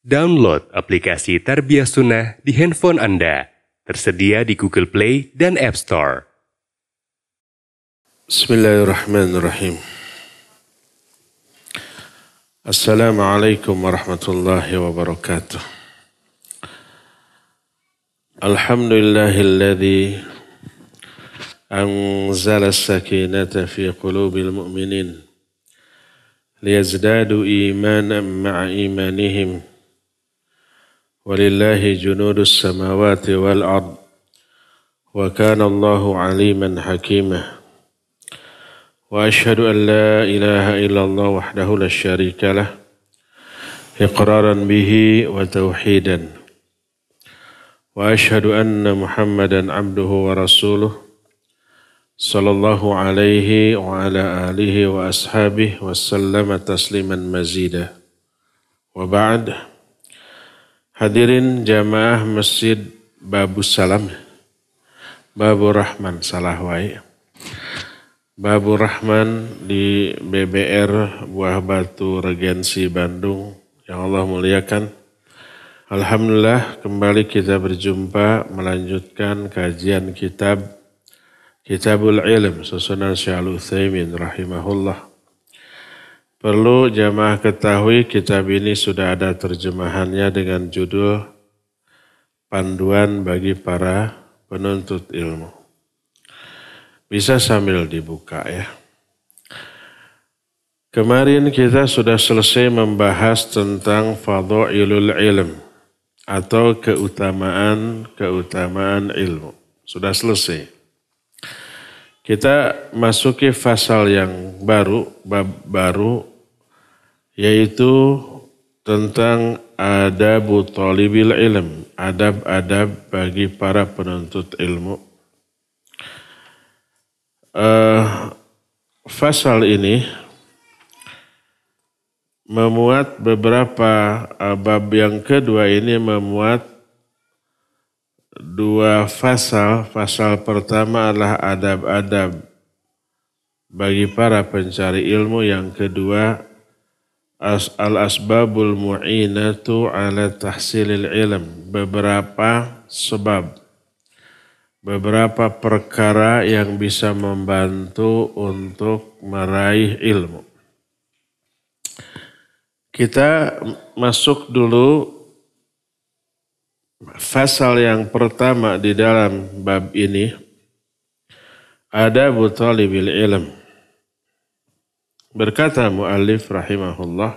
Download aplikasi Tarbiyah Sunnah di handphone Anda. Tersedia di Google Play dan App Store. Bismillahirrahmanirrahim. Assalamualaikum warahmatullahi wabarakatuh. Alhamdulillahilladzi anzala as-sakinata fi qulubil mu'minin liyazdadu imanan ma'a imanihim. Walillahi junudus samawati wal ard wa kana Allahu aliman hakimah. Wa ashhadu an la ilaha illallah wahdahu la syarika lah iqraran bihi wa tauhidan. Wa ashhadu anna Muhammadan abduhu wa rasuluh sallallahu alaihi wa ala alihi wa ashabihi wa sallama tasliman mazida. Wa ba'd. Hadirin jamaah Masjid Babus Salam, Babur Rahman salah wae. Babur Rahman di BBR Buah Batu Regensi Bandung yang Allah muliakan. Alhamdulillah kembali kita berjumpa melanjutkan kajian Kitabul Ilm susunan Syekh Al-Utsaimin rahimahullah. Perlu jamaah ketahui kitab ini sudah ada terjemahannya dengan judul Panduan bagi para penuntut ilmu. Bisa sambil dibuka ya. Kemarin kita sudah selesai membahas tentang fadhailul ilm atau keutamaan ilmu. Sudah selesai. Kita masuki fasal yang bab baru yaitu tentang adabu thalibil ilm, adab-adab bagi para penuntut ilmu. Fasal ini memuat beberapa bab yang kedua ini memuat dua fasal. Fasal pertama adalah adab-adab bagi para pencari ilmu. Yang kedua, al-asbabul mu'inatu ala tahsilil ilm. Beberapa sebab, beberapa perkara yang bisa membantu untuk meraih ilmu. Kita masuk dulu fasal yang pertama di dalam bab ini, adabu thalibil ilm. Berkata muallif rahimahullah,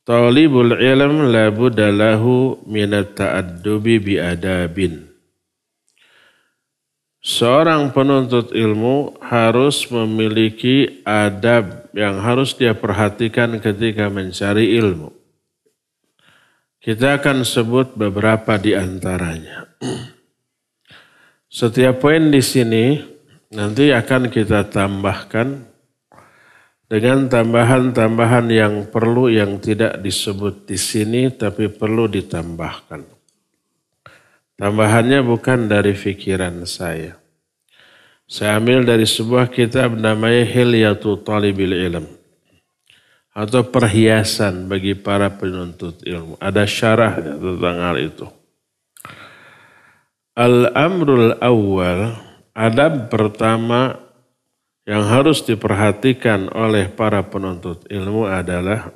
talibul ilm la budda lahu minat ta'addubi bi adabin. Seorang penuntut ilmu harus memiliki adab yang harus dia perhatikan ketika mencari ilmu. Kita akan sebut beberapa di antaranya. Setiap poin di sini nanti akan kita tambahkan dengan tambahan-tambahan yang perlu, yang tidak disebut di sini tapi perlu ditambahkan. Tambahannya bukan dari pikiran saya. Saya ambil dari sebuah kitab namanya Hilyatu Talibil Ilm, atau perhiasan bagi para penuntut ilmu. Ada syarahnya tentang hal itu. Al-amrul awal, adab pertama yang harus diperhatikan oleh para penuntut ilmu adalah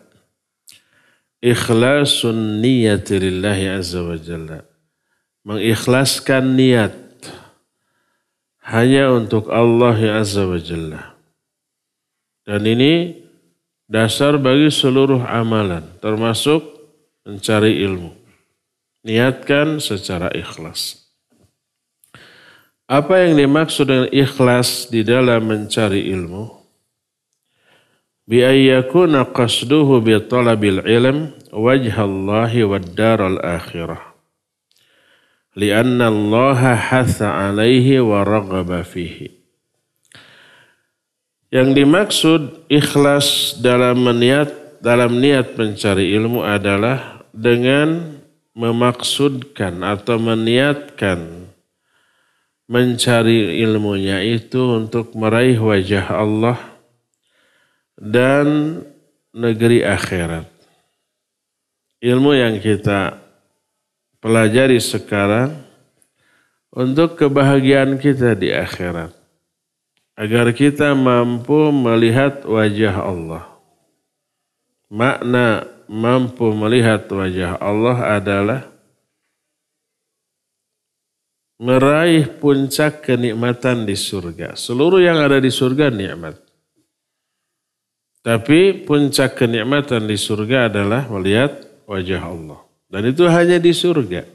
ikhlasun niyati lillahi azza wa jalla. Mengikhlaskan niat hanya untuk Allah azza wa jalla. Dan ini dasar bagi seluruh amalan, termasuk mencari ilmu. Niatkan secara ikhlas. Apa yang dimaksud dengan ikhlas di dalam mencari ilmu? Bi ayyakuna qasduhu bi talabil ilm wajhallahi wad daral akhirah. Lianna Allah hatha alaihi wa raghaba fihi. Yang dimaksud ikhlas dalam niat mencari ilmu adalah dengan memaksudkan atau meniatkan mencari ilmunya itu untuk meraih wajah Allah dan negeri akhirat. ilmu yang kita pelajari sekarang untuk kebahagiaan kita di akhirat. Agar kita mampu melihat wajah Allah. Makna mampu melihat wajah Allah adalah meraih puncak kenikmatan di surga. Seluruh yang ada di surga nikmat. Tapi puncak kenikmatan di surga adalah melihat wajah Allah. Dan itu hanya di surga.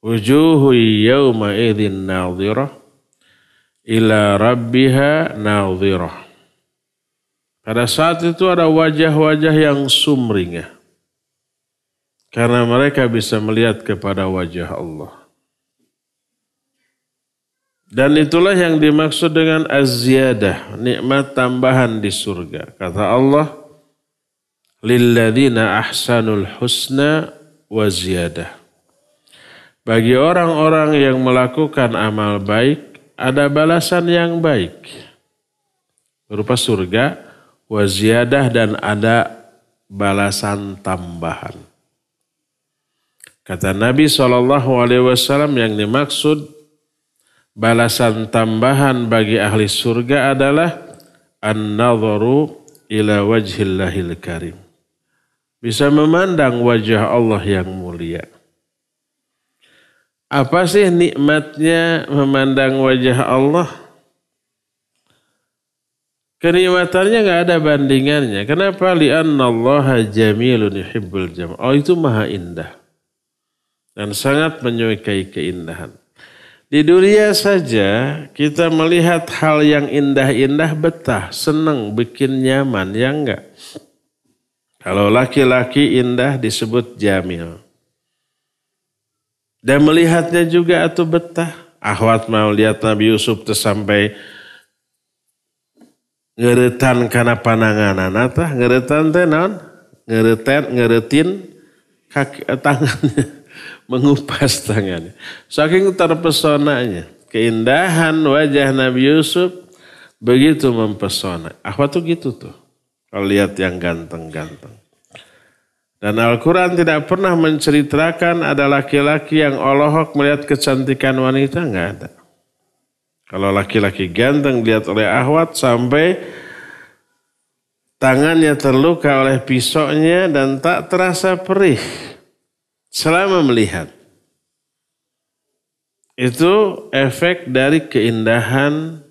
Wujuhu yawma idzin nadhirah ila rabbiha nadhirah. Pada saat itu ada wajah-wajah yang sumringah. Karena mereka bisa melihat kepada wajah Allah. Dan itulah yang dimaksud dengan az-ziyadah, nikmat tambahan di surga. Kata Allah, lilladzina ahsanul husna wa ziyadah. Bagi orang-orang yang melakukan amal baik, ada balasan yang baik. Berupa surga, wa ziyadah, dan ada balasan tambahan. Kata Nabi SAW yang dimaksud balasan tambahan bagi ahli surga adalah an-nadharu ila wajhillahil karim. Bisa memandang wajah Allah yang mulia. Apa sih nikmatnya memandang wajah Allah? Kenikmatannya nggak ada bandingannya. Kenapa? Li'anna Allah jamilun yuhibbul jamal. Allah itu maha indah. Dan sangat menyukai keindahan. Di dunia saja kita melihat hal yang indah-indah betah, senang, bikin nyaman, ya enggak? Kalau laki-laki indah disebut jamil. Dan melihatnya juga atau betah. Ahwat mau lihat Nabi Yusuf sampai ngeretan karena pananganan. Atah ngeretan tenan, ngeretin kaki tangannya. Mengupas tangannya. Saking terpesonanya. Keindahan wajah Nabi Yusuf begitu mempesona. Ahwat tuh gitu tuh. Kalau lihat yang ganteng-ganteng. Dan Al-Quran tidak pernah menceritakan ada laki-laki yang olohok melihat kecantikan wanita. Enggak ada. Kalau laki-laki ganteng dilihat oleh ahwat sampai tangannya terluka oleh pisaunya dan tak terasa perih. Selama melihat. Itu efek dari keindahan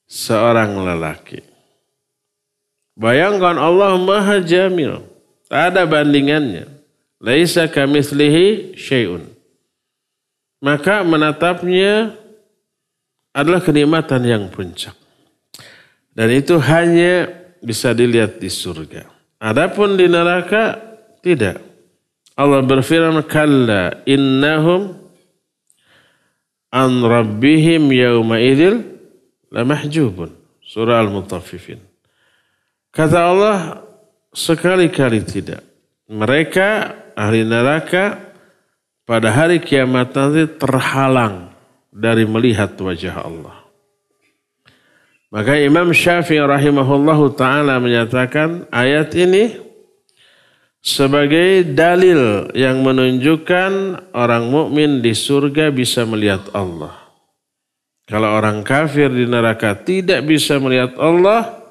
seorang lelaki. Bayangkan Allah maha jamil. Tak ada bandingannya. Laisa kamitslihi syai'un. Maka menatapnya adalah kenikmatan yang puncak. Dan itu hanya bisa dilihat di surga. Adapun di neraka tidak. Allah berfirman, kalla innahum an rabbihim yawma idzil lamahjubun. Surah Al-Mutaffifin. Kata Allah, sekali-kali tidak. Mereka, ahli neraka, pada hari kiamat nanti terhalang dari melihat wajah Allah. Maka Imam Syafi'i rahimahullahu ta'ala menyatakan ayat ini sebagai dalil yang menunjukkan orang mukmin di surga bisa melihat Allah. Kalau orang kafir di neraka tidak bisa melihat Allah,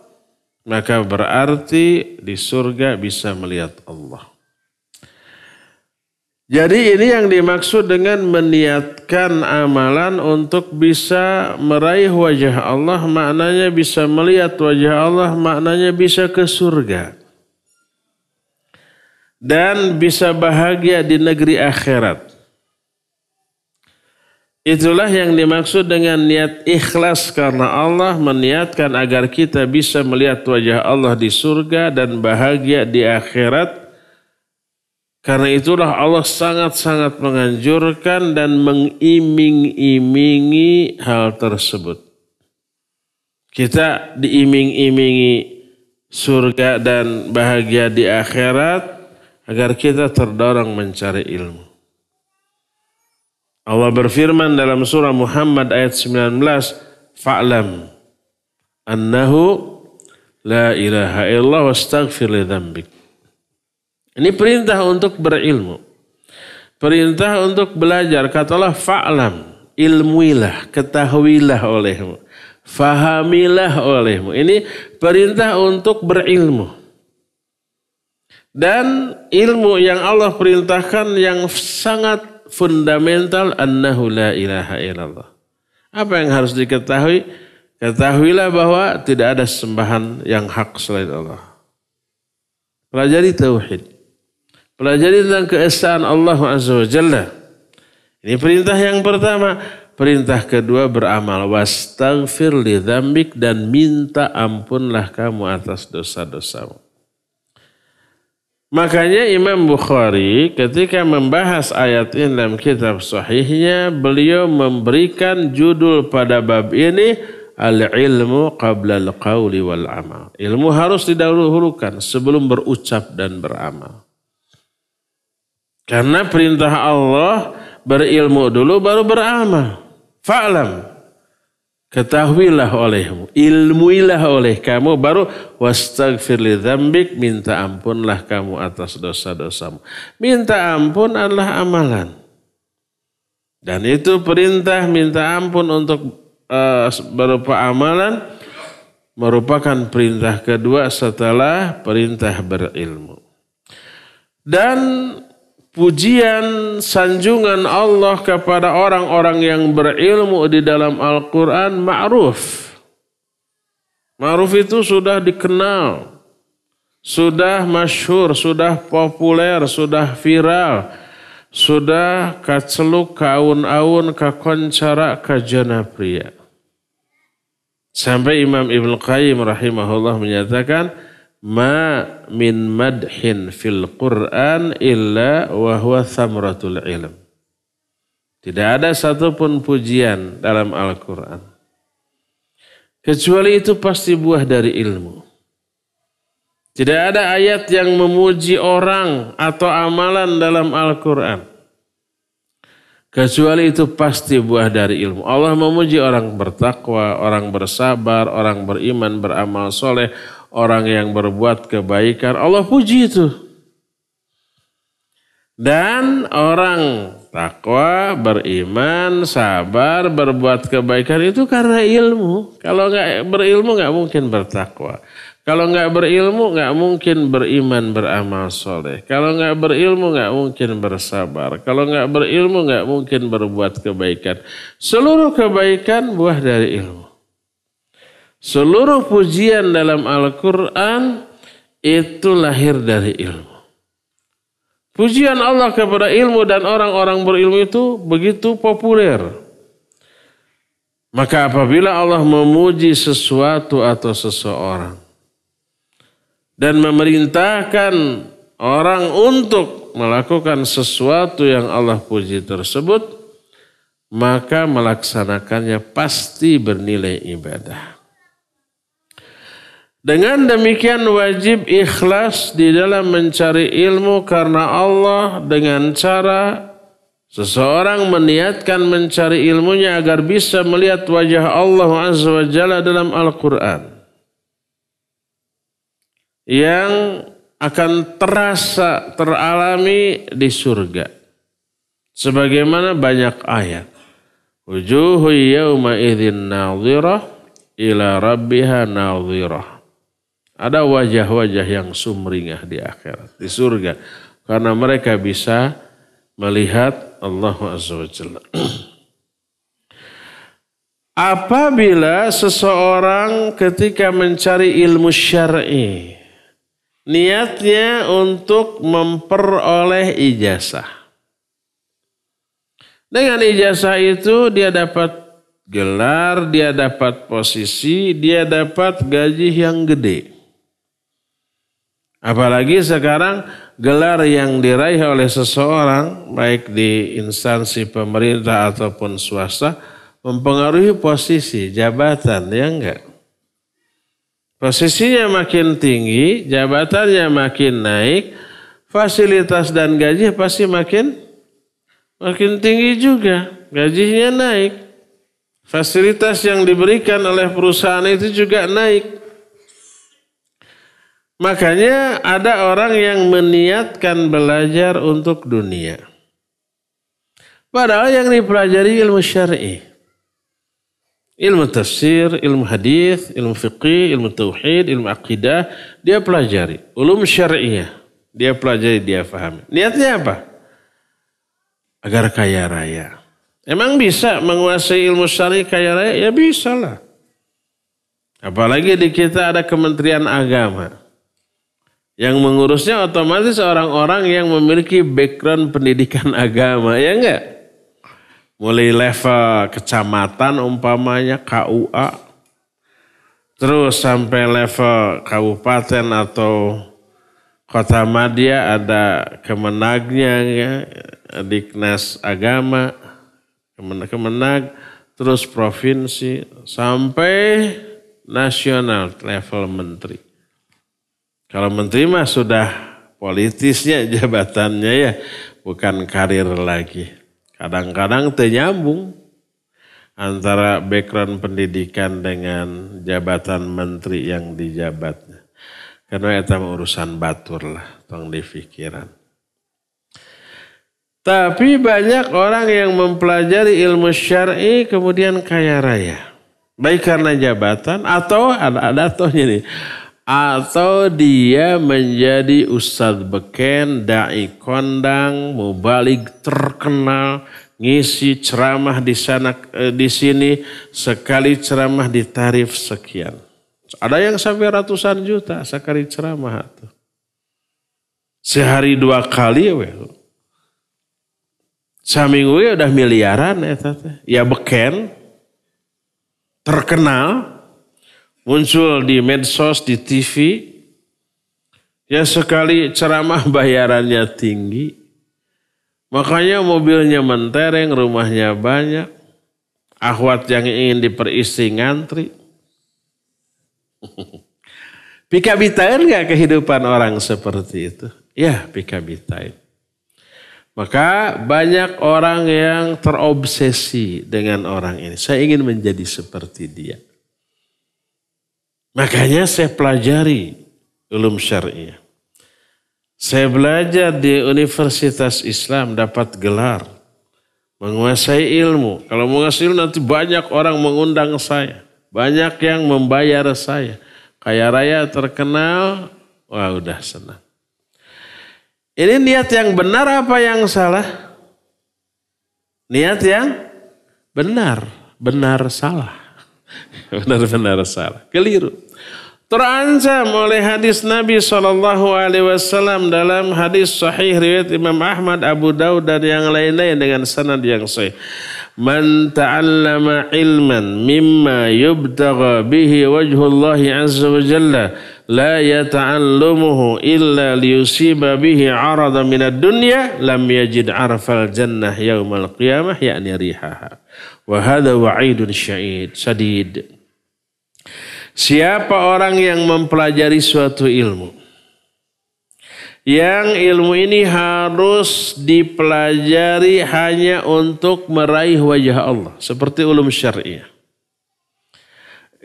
maka berarti di surga bisa melihat Allah. Jadi ini yang dimaksud dengan meniatkan amalan untuk bisa meraih wajah Allah, maknanya bisa melihat wajah Allah, maknanya bisa ke surga. Dan bisa bahagia di negeri akhirat. Itulah yang dimaksud dengan niat ikhlas karena Allah meniatkan agar kita bisa melihat wajah Allah di surga dan bahagia di akhirat. Karena itulah Allah sangat-sangat menganjurkan dan mengiming-imingi hal tersebut. Kita diiming-imingi surga dan bahagia di akhirat agar kita terdorong mencari ilmu. Allah berfirman dalam surah Muhammad ayat 19, fa'lam annahu la ilaha illallah wastaghfir li dzambik. Ini perintah untuk berilmu. Perintah untuk belajar. Kata Allah, fa'lam, ilmuilah, ketahuilah olehmu. Fahamilah olehmu. Ini perintah untuk berilmu. Dan ilmu yang Allah perintahkan yang sangat fundamental, annahu la ilaha illallah. Apa yang harus diketahui? Ketahuilah bahwa tidak ada sembahan yang hak selain Allah. Pelajari tauhid. Pelajari tentang keesaan Allah Azza wa Jalla. Ini perintah yang pertama. Perintah kedua beramal. Wastaghfir li dzambik, dan minta ampunlah kamu atas dosa-dosamu. Makanya Imam Bukhari ketika membahas ayat ini dalam kitab sahihnya, beliau memberikan judul pada bab ini, al-ilmu qabla al-qawli wal amal. Ilmu harus didahulukan sebelum berucap dan beramal. Karena perintah Allah berilmu dulu baru beramal. Fa'lam, ketahuilah olehmu, ilmuilah oleh kamu, baru wastaghfir li dzambik, minta ampunlah kamu atas dosa-dosamu. Minta ampun adalah amalan. Dan itu perintah minta ampun untuk berupa amalan merupakan perintah kedua setelah perintah berilmu. Dan pujian sanjungan Allah kepada orang-orang yang berilmu di dalam Al-Quran ma'ruf. Ma'ruf itu sudah dikenal, sudah masyhur, sudah populer, sudah viral, sudah kaceluk, kaun-aun, kakoncara, kajana pria. Sampai Imam Ibn Qayyim rahimahullah menyatakan, ma min madhin fil Qur'an illa wa huwa thamratul ilm. Tidak ada satupun pujian dalam Al-Quran kecuali itu pasti buah dari ilmu. Tidak ada ayat yang memuji orang atau amalan dalam Al-Quran kecuali itu pasti buah dari ilmu. Allah memuji orang bertakwa, orang bersabar, orang beriman, beramal soleh, orang yang berbuat kebaikan. Allah puji itu. Dan orang takwa, beriman, sabar, berbuat kebaikan itu karena ilmu. Kalau nggak berilmu nggak mungkin bertakwa. Kalau nggak berilmu nggak mungkin beriman, beramal soleh. Kalau nggak berilmu nggak mungkin bersabar. Kalau nggak berilmu nggak mungkin berbuat kebaikan. Seluruh kebaikan buah dari ilmu. Seluruh pujian dalam Al-Quran itu lahir dari ilmu. Pujian Allah kepada ilmu dan orang-orang berilmu itu begitu populer. Maka apabila Allah memuji sesuatu atau seseorang dan memerintahkan orang untuk melakukan sesuatu yang Allah puji tersebut, maka melaksanakannya pasti bernilai ibadah. Dengan demikian wajib ikhlas di dalam mencari ilmu karena Allah, dengan cara seseorang meniatkan mencari ilmunya agar bisa melihat wajah Allah Azza wa Jalla dalam Al-Quran yang akan terasa, teralami di surga. Sebagaimana banyak ayat. Wujuhu yawma idzin nadhirah ila rabbiha nadhirah. Ada wajah-wajah yang sumringah di akhirat, di surga. Karena mereka bisa melihat Allah Azza wa Jalla. Apabila seseorang ketika mencari ilmu syar'i, niatnya untuk memperoleh ijazah. Dengan ijazah itu dia dapat gelar, dia dapat posisi, dia dapat gaji yang gede. Apalagi sekarang gelar yang diraih oleh seseorang, baik di instansi pemerintah ataupun swasta, mempengaruhi posisi, jabatan, ya enggak? Posisinya makin tinggi, jabatannya makin naik, fasilitas dan gaji pasti makin tinggi juga. Gajinya naik. Fasilitas yang diberikan oleh perusahaan itu juga naik. Makanya ada orang yang meniatkan belajar untuk dunia. Padahal yang dipelajari ilmu syar'i. Ilmu tafsir, ilmu hadis, ilmu fiqih, ilmu tauhid, ilmu akidah. Dia pelajari. Ulum syar'iyah. Dia pelajari, dia pahami. Niatnya apa? Agar kaya raya. Emang bisa menguasai ilmu syar'i kaya raya? Ya bisa lah. Apalagi di kita ada Kementerian Agama. Yang mengurusnya otomatis orang-orang yang memiliki background pendidikan agama. Ya enggak? Mulai level kecamatan umpamanya KUA. Terus sampai level kabupaten atau kota madya ada kemenagnya ya. Diknas Agama, Kemenag, terus provinsi, sampai nasional level menteri. Kalau menteri mah sudah politisnya jabatannya ya, bukan karir lagi. Kadang-kadang ternyambung antara background pendidikan dengan jabatan menteri yang dijabatnya. Karena itu urusan batur lah, tong di pikiran. Tapi banyak orang yang mempelajari ilmu syar'i kemudian kaya raya. Baik karena jabatan atau ada tohnya nih. Atau dia menjadi ustadz beken, da'i kondang, mubalig terkenal, ngisi ceramah di sana di sini, sekali ceramah ditarif sekian. Ada yang sampai ratusan juta sekali ceramah tuh. Sehari 2 kali saminggu udah miliaran ya beken, terkenal, muncul di medsos, di TV, ya sekali ceramah bayarannya tinggi, makanya mobilnya mentereng, rumahnya banyak, akhwat yang ingin diperistri ngantri. Pikabitain gak kehidupan orang seperti itu? Ya pikabitain. Maka banyak orang yang terobsesi dengan orang ini. Saya ingin menjadi seperti dia. Makanya saya pelajari ulum syariah. Saya belajar di Universitas Islam dapat gelar. Menguasai ilmu. Kalau menguasai ilmu nanti banyak orang mengundang saya. Banyak yang membayar saya. Kaya raya terkenal. Wah udah senang. Ini niat yang benar apa yang salah? Niat yang benar. Benar salah. Benar-benar salah. Keliru. Terancam oleh hadis Nabi SAW dalam hadis sahih riwayat Imam Ahmad, Abu Daud dan yang lain-lain dengan sanad yang sahih. Man ta'allama ilman mimma yubtagha bihi wajhullahi azza wa jalla la yata'allamuhu illa liyusiba bihi 'arada minad dunya lam yajid 'arfal jannah yaumal qiyamah yakni rihaha. Wa hadha wa'idun syadid. Siapa orang yang mempelajari suatu ilmu, yang ilmu ini harus dipelajari hanya untuk meraih wajah Allah. Seperti ulum syariah.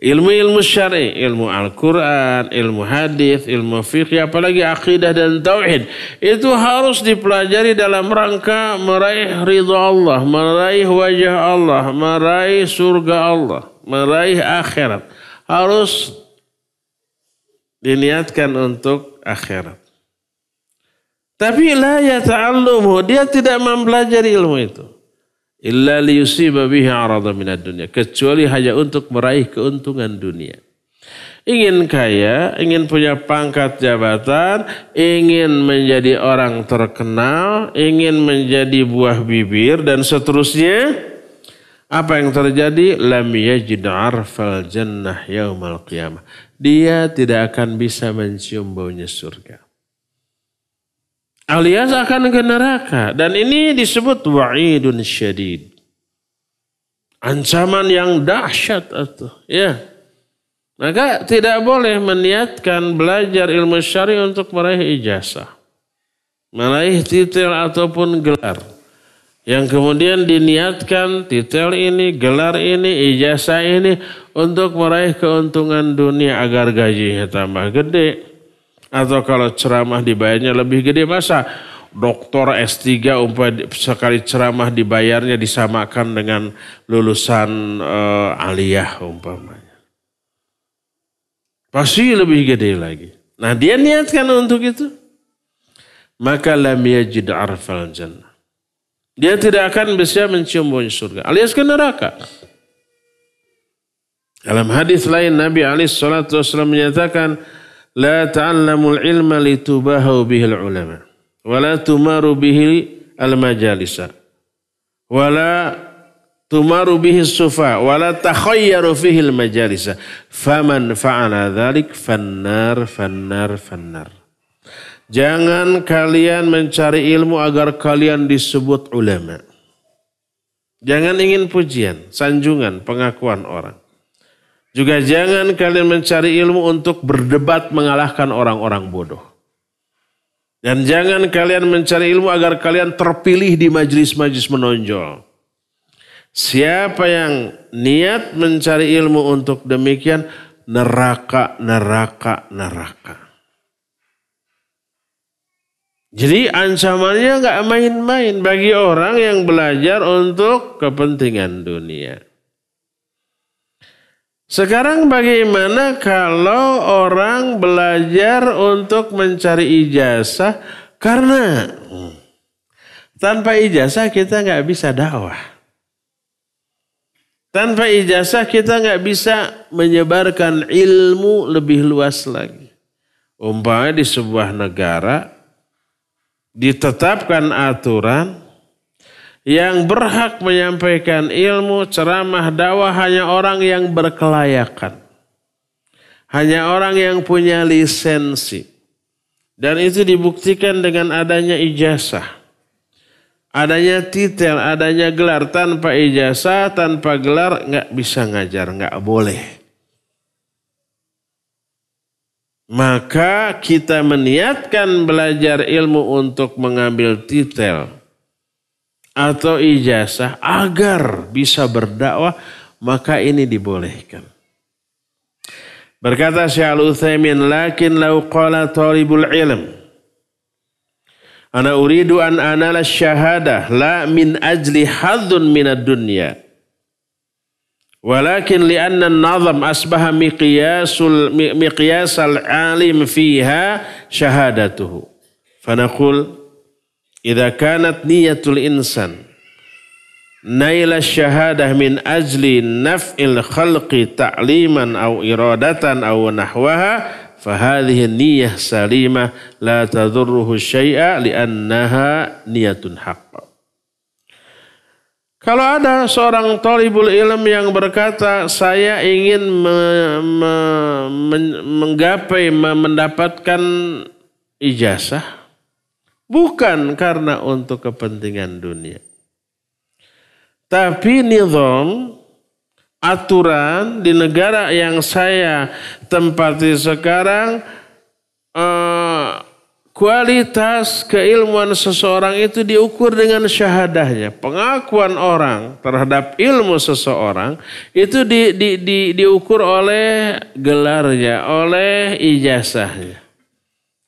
Ilmu-ilmu syar'i, ilmu Al-Quran, ilmu hadis, ilmu fikih, apalagi akidah dan tauhid. Itu harus dipelajari dalam rangka meraih ridha Allah, meraih wajah Allah, meraih surga Allah, meraih akhirat. Harus diniatkan untuk akhirat. Tapi la yata'allumu, dia tidak mempelajari ilmu itu. Illa liyusiba bihi 'arada minad dunya, kecuali hanya untuk meraih keuntungan dunia. Ingin kaya, ingin punya pangkat jabatan, ingin menjadi orang terkenal, ingin menjadi buah bibir dan seterusnya. Apa yang terjadi? Lam yajid 'arfal jannah yaumal qiyamah. Dia tidak akan bisa mencium baunya surga. Alias akan ke neraka. Dan ini disebut wa'idun syadid. Ancaman yang dahsyat itu. Ya. Maka tidak boleh meniatkan belajar ilmu syari untuk meraih ijazah. Meraih titel ataupun gelar. Yang kemudian diniatkan titel ini, gelar ini, ijazah ini untuk meraih keuntungan dunia agar gajinya tambah gede. Atau kalau ceramah dibayarnya lebih gede, masa doktor S3 umpamanya sekali ceramah dibayarnya disamakan dengan lulusan aliyah umpamanya. Pasti lebih gede lagi. Nah dia niatkan untuk itu. Maka lam yajid arfal jannah. Dia tidak akan bisa mencium bau surga. Alias ke neraka. Dalam hadis lain Nabi SAW menyatakan, la ta'allamul ilma litubahu bihil ulama. Wa la tumaru bihi al-majalisa. Wa la tumaru bihi sufa. Wa la takhayyaru fihi al-majalisa. Faman fa'ala dhalik fannar. Jangan kalian mencari ilmu agar kalian disebut ulama. Jangan ingin pujian, sanjungan, pengakuan orang. Juga jangan kalian mencari ilmu untuk berdebat mengalahkan orang-orang bodoh. Dan jangan kalian mencari ilmu agar kalian terpilih di majelis-majelis menonjol. Siapa yang niat mencari ilmu untuk demikian, neraka. Jadi ancamannya nggak main-main bagi orang yang belajar untuk kepentingan dunia. Sekarang bagaimana kalau orang belajar untuk mencari ijazah, karena tanpa ijazah kita nggak bisa dakwah. Tanpa ijazah kita nggak bisa menyebarkan ilmu lebih luas lagi. Umpamanya di sebuah negara ditetapkan aturan yang berhak menyampaikan ilmu, ceramah, dakwah hanya orang yang berkelayakan. Hanya orang yang punya lisensi. Dan itu dibuktikan dengan adanya ijazah. Adanya titel, adanya gelar. Tanpa ijazah, tanpa gelar nggak bisa ngajar, nggak boleh. Maka kita meniatkan belajar ilmu untuk mengambil titel atau ijazah agar bisa berdakwah, maka ini dibolehkan. Berkata Syekh Al-Utsaimin, lakin law qala talibul ilm ana uridu an anala syahadah la min ajli hadzun minad dunya walakin li anna an-nazam asbaha miqyasal alim fiha syahadatuhu fanaqul idza kanat niyatul insan naila syahadah min ajli naf'il khalqi ta'liman aw iradatan aw nahwaha fahadhihi niyyah salimah la tadurruhu syai'a li'annaha niyatun haqq. Kalau ada seorang thalibul ilm yang berkata saya ingin menggapai mendapatkan ijazah bukan karena untuk kepentingan dunia. Tapi nizam, aturan di negara yang saya tempati sekarang, kualitas keilmuan seseorang itu diukur dengan syahadahnya. Pengakuan orang terhadap ilmu seseorang itu diukur oleh gelarnya, oleh ijazahnya.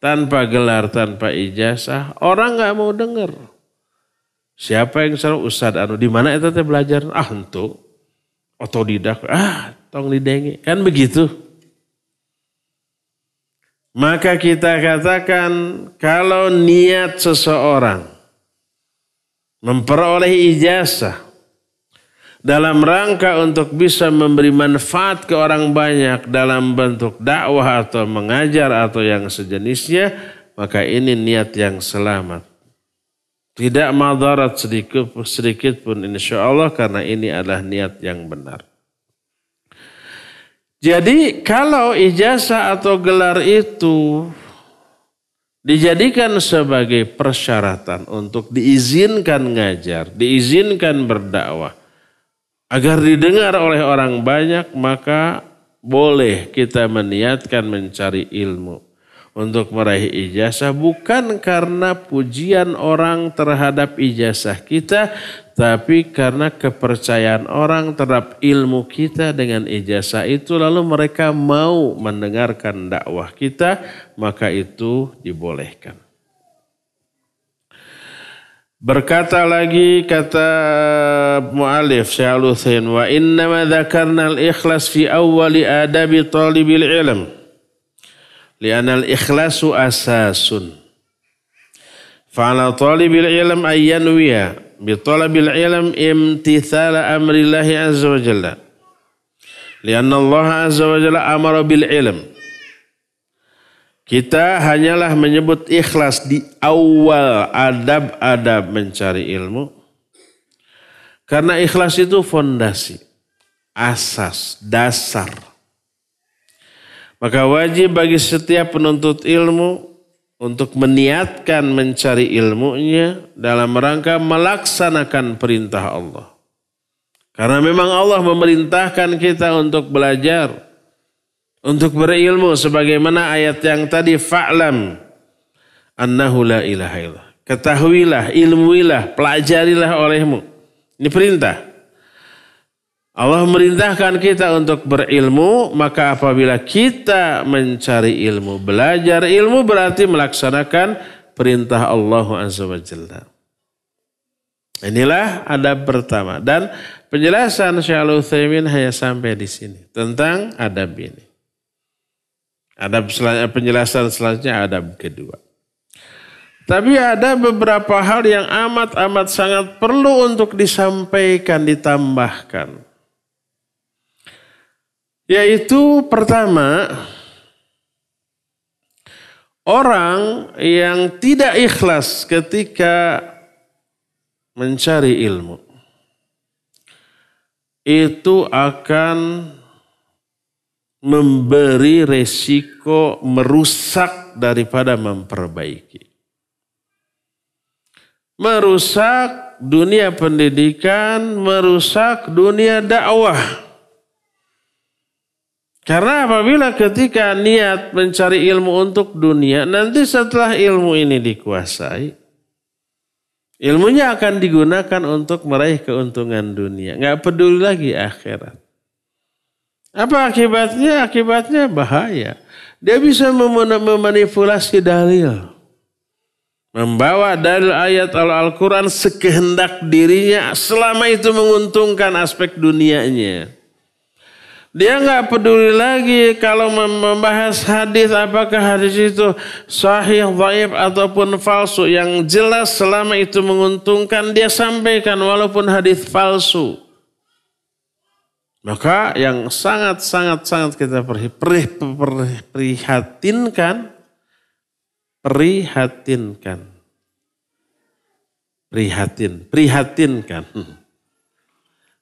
Tanpa gelar, tanpa ijazah, orang nggak mau dengar. Siapa yang selalu Ustadz di mana itu teh belajar? Untuk otodidak. Tong didengi. Kan begitu. Maka kita katakan kalau niat seseorang memperoleh ijazah dalam rangka untuk bisa memberi manfaat ke orang banyak dalam bentuk dakwah atau mengajar atau yang sejenisnya, maka ini niat yang selamat. Tidak madarat sedikit pun insya Allah karena ini adalah niat yang benar. Jadi kalau ijazah atau gelar itu dijadikan sebagai persyaratan untuk diizinkan ngajar, diizinkan berdakwah, agar didengar oleh orang banyak, maka boleh kita meniatkan mencari ilmu untuk meraih ijazah bukan karena pujian orang terhadap ijazah kita, tapi karena kepercayaan orang terhadap ilmu kita dengan ijazah itu, lalu mereka mau mendengarkan dakwah kita, maka itu dibolehkan. Berkata lagi kata mu'alif Syekh Al-Utsaimin, wa innama dzakarna al-ikhlas fi awwali adabi talibil ilm li'anna al-ikhlasu asasun fa'ala talibil ilm ay yanwiya bi talabil ilm imtithala amrillahi azza wa jalla li'anna Allah azza wa jalla amara bil ilm. Kita hanyalah menyebut ikhlas di awal adab-adab mencari ilmu. Karena ikhlas itu fondasi, asas, dasar. Maka wajib bagi setiap penuntut ilmu untuk meniatkan mencari ilmunya dalam rangka melaksanakan perintah Allah. Karena memang Allah memerintahkan kita untuk belajar, untuk berilmu, sebagaimana ayat yang tadi, fa'lam annahu la ilaha illallah. Ketahuilah, ilmuilah, pelajarilah olehmu. Ini perintah. Allah memerintahkan kita untuk berilmu, maka apabila kita mencari ilmu, belajar ilmu berarti melaksanakan perintah Allah azza wa jalla. Inilah adab pertama. Dan penjelasan Syekh Al-Utsaimin hanya sampai di sini tentang adab ini. Adab penjelasan selanjutnya adab kedua. Tapi ada beberapa hal yang amat sangat perlu untuk disampaikan, ditambahkan. Yaitu pertama, orang yang tidak ikhlas ketika mencari ilmu itu akan memberi resiko merusak daripada memperbaiki. Merusak dunia pendidikan, merusak dunia dakwah. Karena apabila ketika niat mencari ilmu untuk dunia, nanti setelah ilmu ini dikuasai, ilmunya akan digunakan untuk meraih keuntungan dunia. Nggak peduli lagi akhirat. Apa akibatnya? Akibatnya bahaya. Dia bisa memanipulasi dalil. Membawa dalil ayat Al-Quran sekehendak dirinya selama itu menguntungkan aspek dunianya. Dia nggak peduli lagi kalau membahas hadis, apakah hadis itu sahih, dhaif ataupun palsu. Yang jelas selama itu menguntungkan dia sampaikan walaupun hadis palsu. Maka yang sangat kita prihatinkan.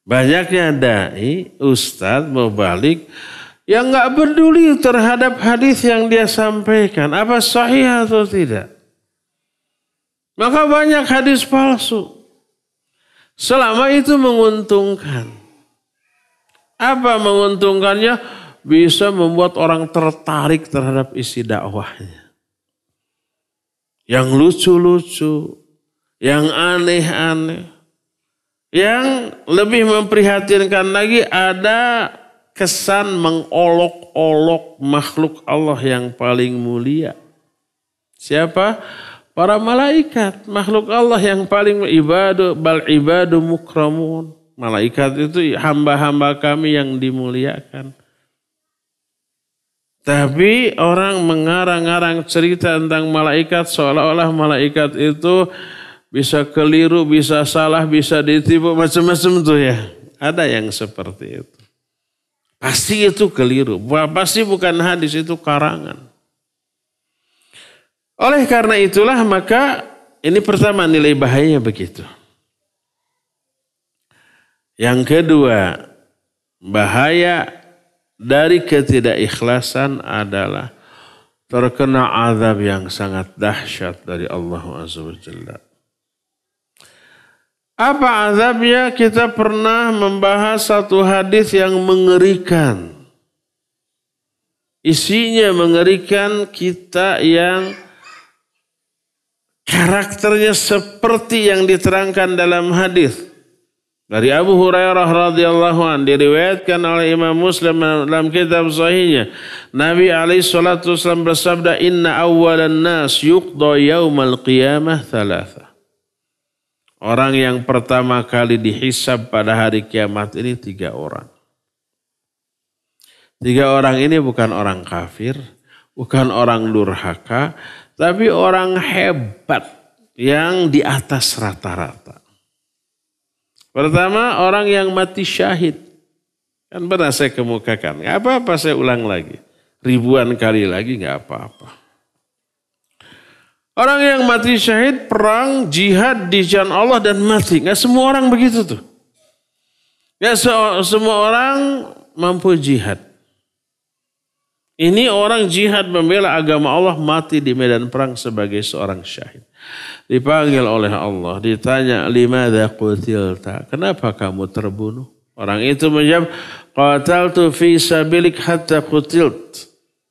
Banyaknya dai, ustadz, mubalik yang nggak peduli terhadap hadis yang dia sampaikan, apa sahih atau tidak. Maka banyak hadis palsu. Selama itu menguntungkan. Apa menguntungkannya? Bisa membuat orang tertarik terhadap isi dakwahnya. Yang lucu-lucu, yang aneh-aneh. Yang lebih memprihatinkan lagi ada kesan mengolok-olok makhluk Allah yang paling mulia. Siapa? Para malaikat, makhluk Allah yang paling ibadu mukramun. Malaikat itu hamba-hamba kami yang dimuliakan. Tapi orang mengarang-arang cerita tentang malaikat seolah-olah malaikat itu bisa keliru, bisa salah, bisa ditipu, macam-macam tuh ya. Ada yang seperti itu. Pasti itu keliru. Pasti bukan hadis, itu karangan. Oleh karena itulah maka ini pertama nilai bahayanya begitu. Yang kedua, bahaya dari ketidakikhlasan adalah terkena azab yang sangat dahsyat dari Allah Azza wa Jalla. Apa azabnya? Kita pernah membahas satu hadis yang mengerikan. Isinya mengerikan, kita yang karakternya seperti yang diterangkan dalam hadis. Dari Abu Hurairah radhiyallahu anhu diriwayatkan oleh Imam Muslim dalam kitab sahihnya, Nabi alaihi salatu wasallam bersabda, "Inna awwalan nas yuqda yaumal qiyamah thalatha." Orang yang pertama kali dihisab pada hari kiamat ini 3 orang. 3 orang ini bukan orang kafir, bukan orang durhaka, tapi orang hebat yang di atas rata-rata. Pertama, orang yang mati syahid. Kan pernah saya kemukakan. Gak apa-apa saya ulang lagi. Ribuan kali lagi gak apa-apa. Orang yang mati syahid, perang, jihad di jalan Allah dan mati. Gak semua orang begitu tuh. Gak semua orang mampu jihad. Ini orang jihad membela agama Allah, mati di medan perang sebagai seorang syahid. Dipanggil oleh Allah, ditanya, limadza qutilta? Kenapa kamu terbunuh? Orang itu menjawab, qataltu fi sabilik hatta qutilt.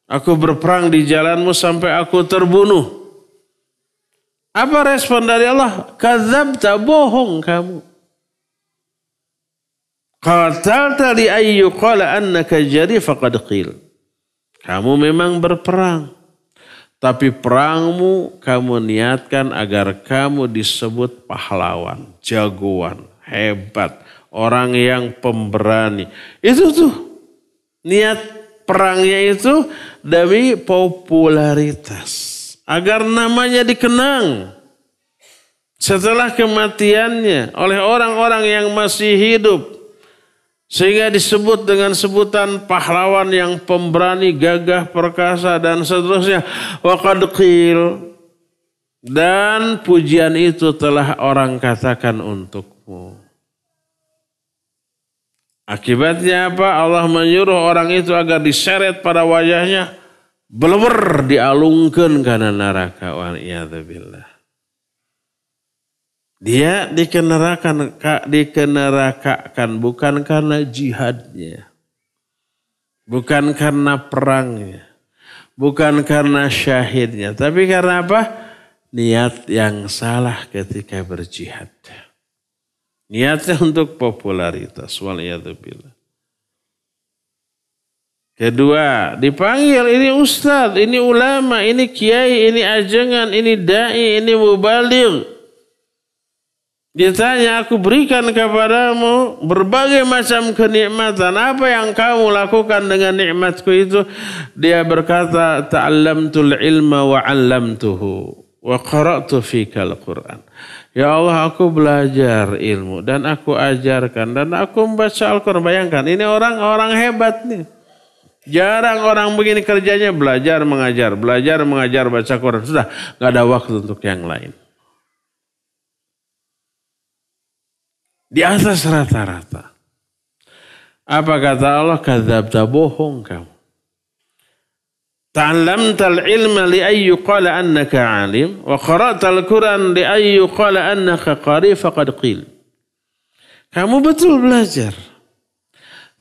Aku berperang di jalanmu sampai aku terbunuh. Apa respon dari Allah? Kadzabta, bohong kamu. Qatalta li ayyu qala annaka jari faqad qil. Kamu memang berperang. Tapi perangmu kamu niatkan agar kamu disebut pahlawan, jagoan, hebat, orang yang pemberani. Itu tuh niat perangnya itu demi popularitas. Agar namanya dikenang setelah kematiannya oleh orang-orang yang masih hidup. Sehingga disebut dengan sebutan pahlawan yang pemberani, gagah, perkasa dan seterusnya. Wa qad qil. Dan pujian itu telah orang katakan untukmu. Akibatnya apa? Allah menyuruh orang itu agar diseret pada wajahnya. Belewer dialungkan karena neraka. Wa'iyadzubillah. Dia dikenerakan bukan karena jihadnya. Bukan karena perangnya. Bukan karena syahidnya. Tapi karena apa? Niat yang salah ketika berjihad. Niatnya untuk popularitas. Waliyadzubillah. Kedua, dipanggil ini ustadz, ini ulama, ini kiai, ini ajengan, ini dai, ini mubaligh. Ditanya, aku berikan kepadamu berbagai macam kenikmatan. Apa yang kamu lakukan dengan nikmatku itu? Dia berkata, ta'allamtul ilma wa 'allamtuhu wa qara'tu fikal Qur'an. Ya Allah, aku belajar ilmu dan aku ajarkan dan aku membaca Al-Quran. Bayangkan, ini orang hebat nih. Jarang orang begini kerjanya belajar, mengajar, baca Quran. Sudah, gak ada waktu untuk yang lain. Di atas rata-rata. Apa kata Allah? Kadzabta, bohong kamu. Ta'allamtal ilma li ayyu qala annaka alim wa qara'tal Qur'an li ayyu qala annaka qari faqad qil. Kamu betul belajar.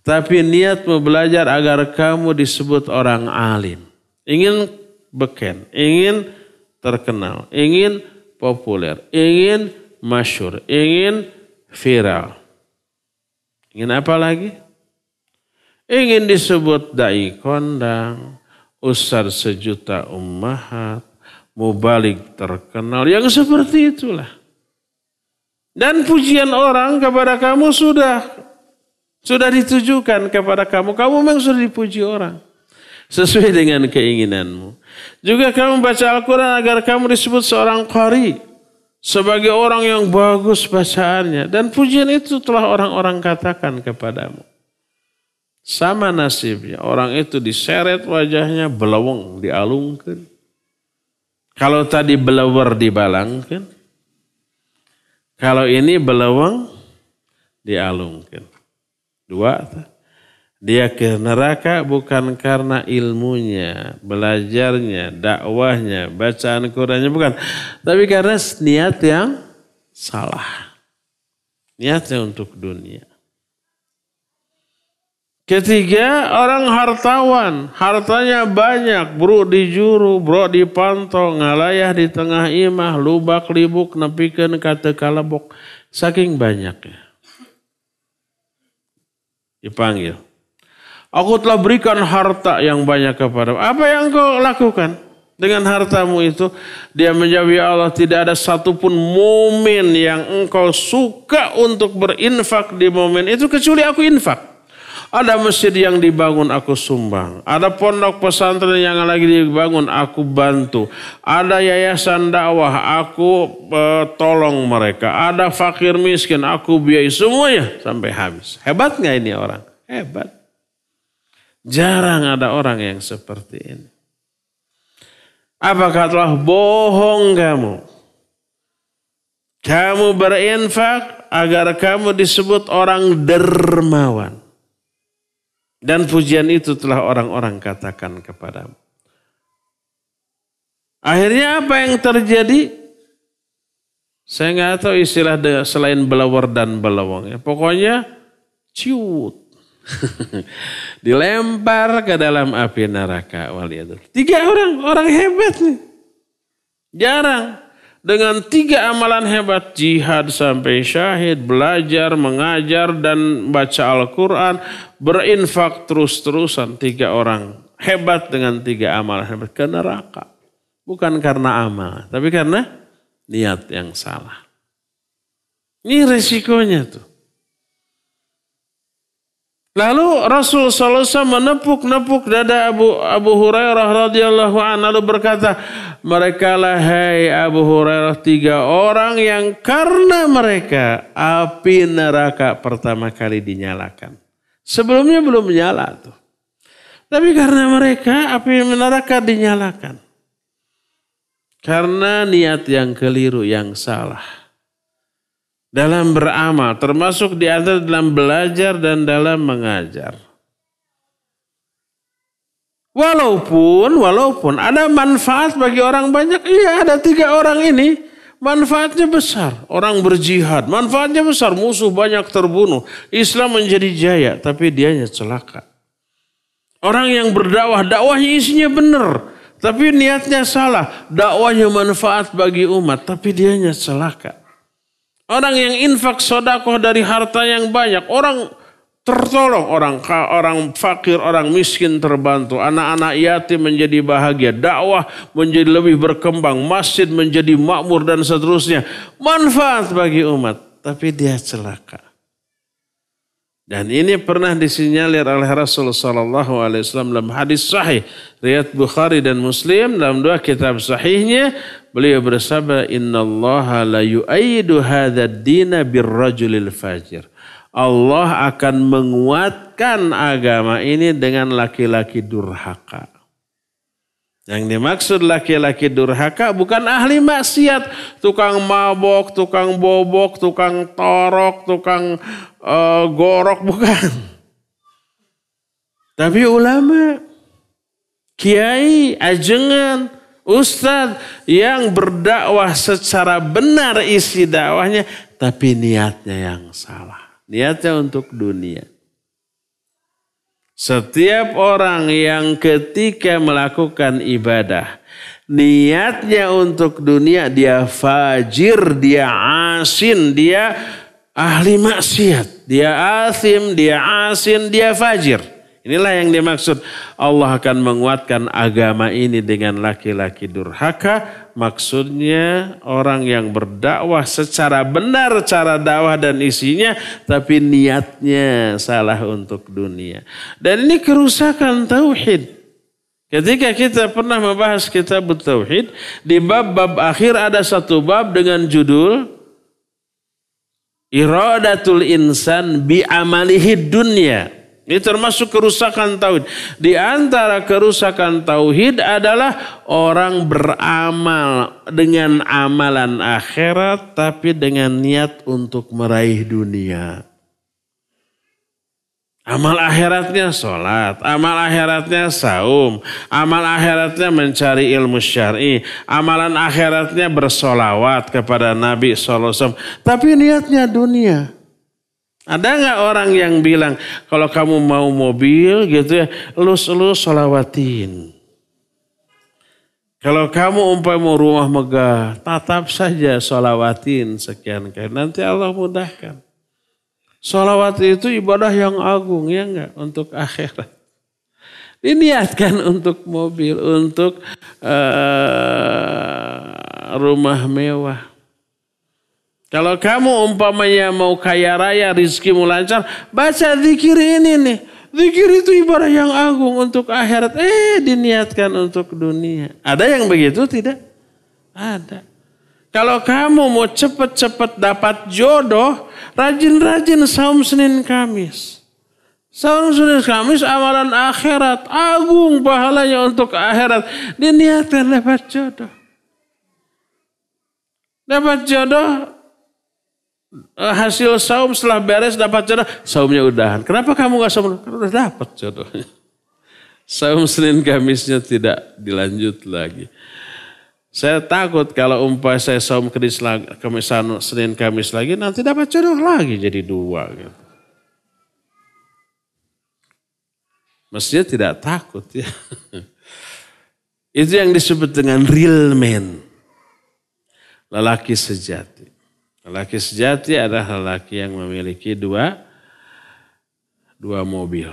Tapi niatmu belajar agar kamu disebut orang alim. Ingin beken, ingin terkenal, ingin populer, ingin masyhur, ingin viral. Ingin apa lagi? Ingin disebut dai kondang, ustaz sejuta ummahat, mubaligh terkenal, yang seperti itulah. Dan pujian orang kepada kamu sudah ditujukan kepada kamu. Kamu memang sudah dipuji orang sesuai dengan keinginanmu. Juga kamu baca Al-Quran agar kamu disebut seorang qari, sebagai orang yang bagus bacaannya. Dan pujian itu telah orang-orang katakan kepadamu. Sama nasibnya. Orang itu diseret wajahnya, belawang dialungkan. Kalau tadi belewer dibalangkan. Kalau ini belawang dialungkan. Dua. Dia ke neraka bukan karena ilmunya, belajarnya, dakwahnya, bacaan Qur'annya, bukan. Tapi karena niat yang salah. Niatnya untuk dunia. Ketiga, orang hartawan. Hartanya banyak, bro dijuru, bro dipantau, ngalayah di tengah imah, lubak libuk, nepikeun ka teu kalebok. Saking banyaknya. Dipanggil. Aku telah berikan harta yang banyak kepadamu. Apa yang kau lakukan dengan hartamu itu? Dia menjawab, ya Allah, tidak ada satupun momen yang engkau suka untuk berinfak di momen itu kecuali aku infak. Ada masjid yang dibangun aku sumbang. Ada pondok pesantren yang lagi dibangun aku bantu. Ada yayasan dakwah aku tolong mereka. Ada fakir miskin aku biayai semuanya sampai habis. Hebat nggak ini orang? Hebat. Jarang ada orang yang seperti ini. Apakah telah bohong kamu? Kamu berinfak agar kamu disebut orang dermawan. Dan pujian itu telah orang-orang katakan kepadamu. Akhirnya apa yang terjadi? Saya nggak tahu istilah selain belawar dan belawang. Pokoknya ciut. Dilempar ke dalam api neraka. Waliyadullah. 3 orang hebat nih. Jarang. Dengan 3 amalan hebat, jihad sampai syahid, belajar, mengajar, dan baca Al-Quran, berinfak terus-terusan. 3 orang hebat dengan 3 amalan hebat ke neraka. Bukan karena amal, tapi karena niat yang salah. Ini resikonya tuh. Lalu Rasul SAW menepuk-nepuk dada Abu Hurairah radhiyallahu anhu lalu berkata, mereka lah hai Abu Hurairah 3 orang yang karena mereka api neraka pertama kali dinyalakan. Sebelumnya belum menyala tuh. Tapi karena mereka api neraka dinyalakan. Karena niat yang keliru, yang salah. Dalam beramal, termasuk di antara dalam belajar dan dalam mengajar. Walaupun ada manfaat bagi orang banyak, iya ada 3 orang ini, manfaatnya besar. Orang berjihad, manfaatnya besar, musuh banyak terbunuh, Islam menjadi jaya, tapi dianya celaka. Orang yang berdakwah, dakwahnya isinya benar, tapi niatnya salah, dakwahnya manfaat bagi umat, tapi dianya celaka. Orang yang infak sedekah dari harta yang banyak, orang tertolong, orang fakir, orang miskin terbantu, anak-anak yatim menjadi bahagia, dakwah menjadi lebih berkembang, masjid menjadi makmur dan seterusnya. Manfaat bagi umat, tapi dia celaka. Dan ini pernah disinyalir oleh Rasulullah SAW dalam hadis sahih riwayat Bukhari dan Muslim dalam 2 kitab sahihnya. Beliau bersabda, innallaha la yu'ayyidu hadzal dina birrajulil fajir. Allah akan menguatkan agama ini dengan laki-laki durhaka. Yang dimaksud laki-laki durhaka bukan ahli maksiat, tukang mabok, tukang bobok, tukang torok, tukang gorok, bukan. Tapi ulama, kiai, ajengan, ustadz yang berdakwah secara benar isi dakwahnya, tapi niatnya yang salah. Niatnya untuk dunia. Setiap orang yang ketika melakukan ibadah, niatnya untuk dunia, dia fajir, dia asin, dia ahli maksiat. Dia asim, dia asin, dia fajir. Inilah yang dimaksud Allah akan menguatkan agama ini dengan laki-laki durhaka. Maksudnya orang yang berdakwah secara benar cara dakwah dan isinya, tapi niatnya salah untuk dunia. Dan ini kerusakan tauhid. Ketika kita pernah membahas kitab tauhid, di bab-bab akhir ada satu bab dengan judul Iradatul insan bi amalihi dunya. Ini termasuk kerusakan tauhid. Di antara kerusakan tauhid adalah orang beramal dengan amalan akhirat tapi dengan niat untuk meraih dunia. Amal akhiratnya sholat, amal akhiratnya saum, amal akhiratnya mencari ilmu syar'i, amalan akhiratnya bersolawat kepada Nabi SAW. Tapi niatnya dunia. Ada nggak orang yang bilang kalau kamu mau mobil gitu ya, elus sholawatin. Kalau kamu mau rumah megah, tatap saja sholawatin sekian kali. Nanti Allah mudahkan. Sholawat itu ibadah yang agung, ya enggak? Untuk akhirat. Diniatkan untuk mobil, untuk rumah mewah. Kalau kamu umpamanya mau kaya raya, rizkimu lancar, baca zikir ini nih. Zikir itu ibadah yang agung untuk akhirat. Diniatkan untuk dunia. Ada yang begitu? Tidak? Ada. Kalau kamu mau cepat-cepat dapat jodoh, rajin-rajin saum Senin Kamis. Saum Senin Kamis amalan akhirat. Agung pahalanya untuk akhirat. Diniatkan dapat jodoh. Dapat jodoh, hasil saum setelah beres dapat jodoh, saumnya udahan. Kenapa kamu gak saum? Karena udah dapat jodohnya. Saum Senin Kamisnya tidak dilanjut lagi. Saya takut kalau saya saum Senin Kamis lagi, nanti dapat jodoh lagi jadi 2. Gitu. Mestinya tidak takut ya. Itu yang disebut dengan real man. Lelaki sejati. Lelaki sejati adalah lelaki yang memiliki dua mobil.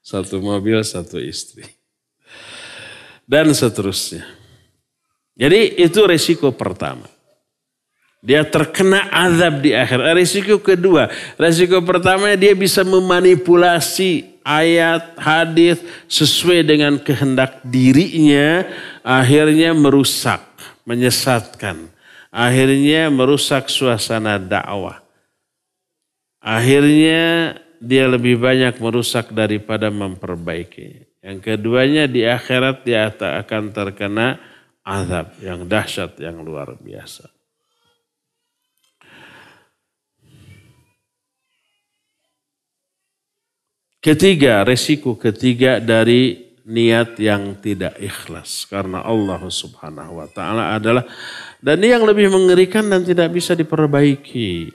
1 mobil, 1 istri. Dan seterusnya. Jadi itu resiko pertama. Dia terkena azab di akhir. Resiko kedua. Resiko pertama dia bisa memanipulasi ayat, hadis sesuai dengan kehendak dirinya. Akhirnya merusak, menyesatkan. Akhirnya merusak suasana dakwah. Akhirnya dia lebih banyak merusak daripada memperbaiki. Yang keduanya di akhirat dia akan terkena azab yang dahsyat, yang luar biasa. Ketiga, resiko ketiga dari niat yang tidak ikhlas. Karena Allah subhanahu wa ta'ala adalah, dan ini yang lebih mengerikan dan tidak bisa diperbaiki.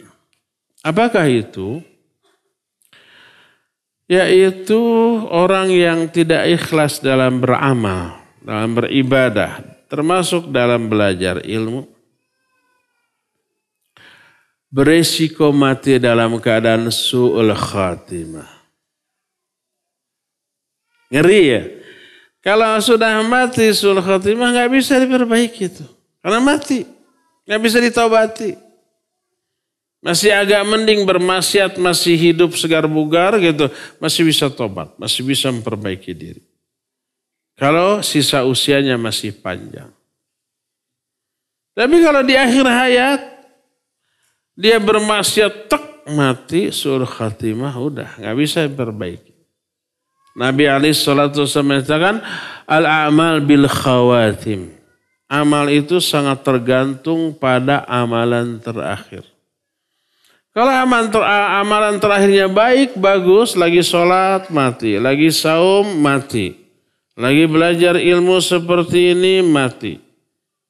Apakah itu? Yaitu orang yang tidak ikhlas dalam beramal, dalam beribadah, termasuk dalam belajar ilmu. Beresiko mati dalam keadaan su'ul khatimah. Ngeri ya? Kalau sudah mati su'ul khatimah gak bisa diperbaiki itu. Karena mati, gak bisa ditobati. Masih agak mending bermaksiat, masih hidup segar bugar gitu. Masih bisa tobat, masih bisa memperbaiki diri. Kalau sisa usianya masih panjang. Tapi kalau di akhir hayat, dia bermaksiat, mati, su'ul khatimah, udah gak bisa diperbaiki. Nabi SAW mengatakan, al-a'mal bil khawatim. Amal itu sangat tergantung pada amalan terakhir. Kalau amalan terakhirnya baik, bagus, lagi sholat, mati. Lagi saum, mati. Lagi belajar ilmu seperti ini, mati.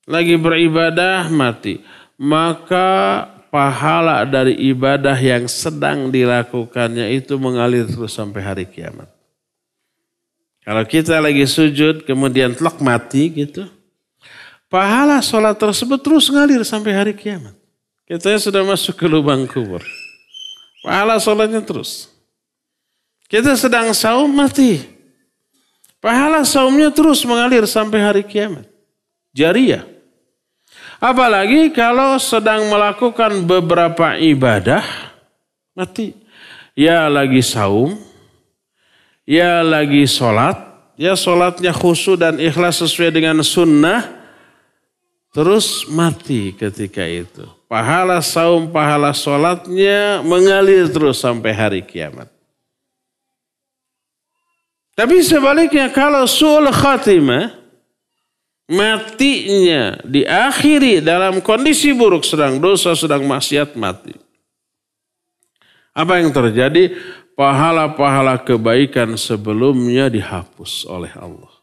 Lagi beribadah, mati. Maka pahala dari ibadah yang sedang dilakukannya itu mengalir terus sampai hari kiamat. Kalau kita lagi sujud, kemudian mati gitu. Pahala sholat tersebut terus ngalir sampai hari kiamat. Kita sudah masuk ke lubang kubur. Pahala sholatnya terus. Kita sedang saum, mati. Pahala saumnya terus mengalir sampai hari kiamat. Jariyah. Apalagi kalau sedang melakukan beberapa ibadah, mati. Ya lagi saum, ya lagi sholat, ya sholatnya khusyuk dan ikhlas sesuai dengan sunnah, terus mati ketika itu. Pahala saum, pahala sholatnya mengalir terus sampai hari kiamat. Tapi sebaliknya kalau su'ul khatimah, matinya diakhiri dalam kondisi buruk, sedang dosa, sedang maksiat, mati. Apa yang terjadi? Pahala-pahala kebaikan sebelumnya dihapus oleh Allah.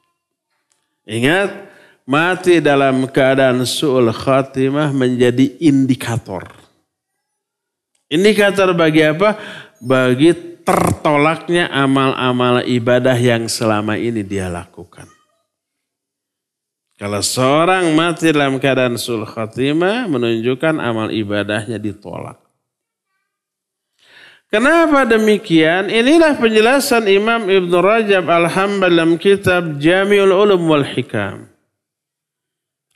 Ingat, mati dalam keadaan su'ul khatimah menjadi indikator. Indikator bagi apa? Bagi tertolaknya amal-amal ibadah yang selama ini dia lakukan. Kalau seorang mati dalam keadaan su'ul khatimah, menunjukkan amal ibadahnya ditolak. Kenapa demikian? Inilah penjelasan Imam Ibn Rajab Al-Hambali dalam kitab Jami'ul Ulum wal Hikam.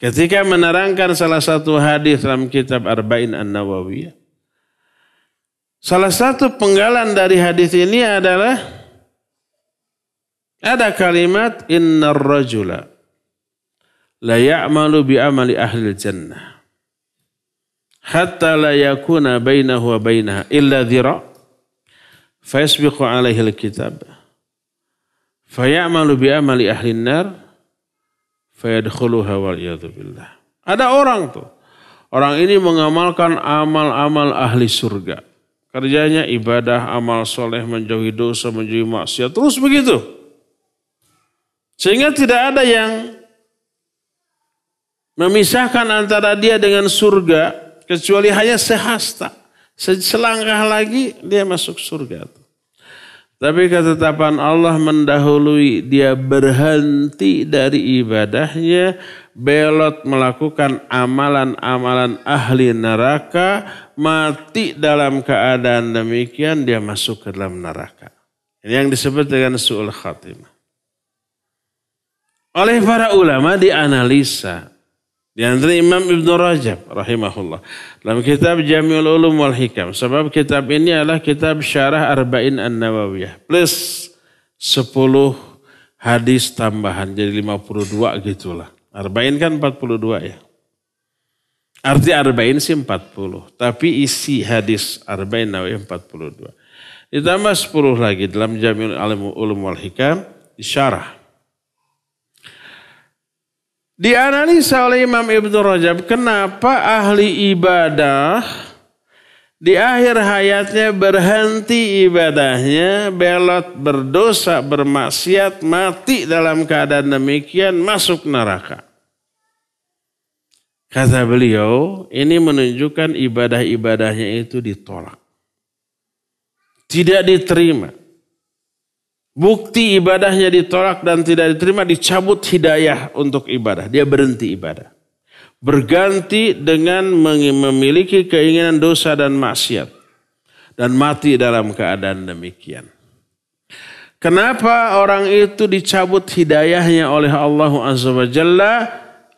Ketika menerangkan salah satu hadis dalam kitab Arba'in An-Nawawiyah. Salah satu penggalan dari hadis ini adalah ada kalimat innar rajula la ya'malu bi amali ahli jannah hatta la yakuna bainahu wa bainaha illa dhira' fayasbiqu alaihi al-kitab fayamalu bi amali ahli an-nar fayadkhuluha wal iyadzu billah. Ada orang tuh. Orang ini mengamalkan amal-amal ahli surga. Kerjanya ibadah, amal soleh, menjauhi dosa, menjauhi maksiat, terus begitu. Sehingga tidak ada yang memisahkan antara dia dengan surga kecuali hanya sehasta. Selangkah lagi dia masuk surga. Tapi ketetapan Allah mendahului dia berhenti dari ibadahnya, belot melakukan amalan-amalan ahli neraka, mati dalam keadaan demikian dia masuk ke dalam neraka. Ini yang disebut dengan su'ul khatimah. Oleh para ulama dianalisa. Di antara Imam Ibn Rajab rahimahullah dalam kitab Jami'ul Ulum wal Hikam. Sebab kitab ini adalah kitab Syarah Arba'in An-Nawawiyah plus 10 hadis tambahan jadi 52 gitulah. Arba'in kan 42 ya. Arti Arba'in sih 40, tapi isi hadis Arba'in Nawawiyah 42. Ditambah 10 lagi dalam Jami'ul Ulum wal Hikam disyarah. Dianalisa oleh Imam Ibn Rajab, kenapa ahli ibadah di akhir hayatnya berhenti ibadahnya, belot berdosa, bermaksiat, mati dalam keadaan demikian, masuk neraka. Kata beliau, ini menunjukkan ibadah-ibadahnya itu ditolak. Tidak diterima. Bukti ibadahnya ditolak dan tidak diterima, dicabut hidayah untuk ibadah. Dia berhenti ibadah. Berganti dengan memiliki keinginan dosa dan maksiat. Dan mati dalam keadaan demikian. Kenapa orang itu dicabut hidayahnya oleh Allah Azza wa Jalla?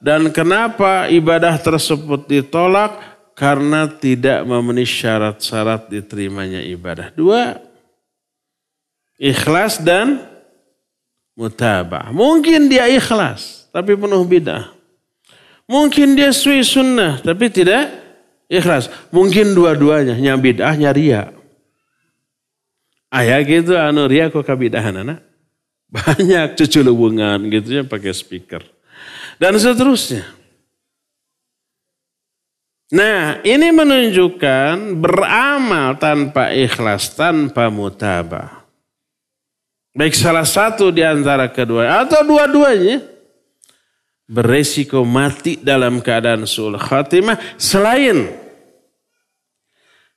Dan kenapa ibadah tersebut ditolak? Karena tidak memenuhi syarat-syarat diterimanya ibadah. 2. Ikhlas dan mutabah. Mungkin dia ikhlas tapi penuh bid'ah. Mungkin dia sunnah tapi tidak ikhlas. Mungkin dua-duanya, nya bid'ah nya riya. Aya gitu anu riya kok kabidahan anak. Banyak cuculeuweungan gitu ya pakai speaker. Dan seterusnya. Nah, ini menunjukkan beramal tanpa ikhlas, tanpa mutabah. Baik salah satu di antara kedua atau dua-duanya beresiko mati dalam keadaan su'ul khatimah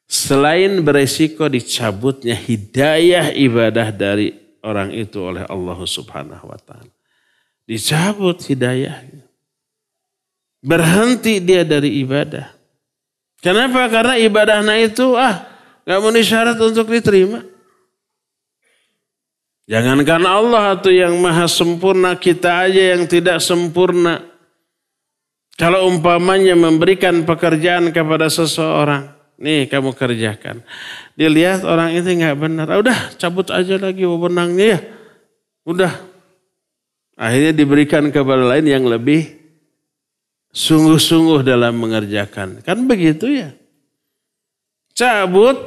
selain beresiko dicabutnya hidayah ibadah dari orang itu oleh Allah Subhanahu wa taala. Dicabut hidayahnya. Berhenti dia dari ibadah. Kenapa? Karena ibadahnya itu enggak memenuhi syarat untuk diterima. Jangankan Allah atau yang maha sempurna, kita aja yang tidak sempurna. Kalau umpamanya memberikan pekerjaan kepada seseorang, nih kamu kerjakan. Dilihat orang itu nggak benar, udah cabut aja lagi wewenangnya ya. Udah. Akhirnya diberikan kepada lain yang lebih sungguh-sungguh dalam mengerjakan. Kan begitu ya. Cabut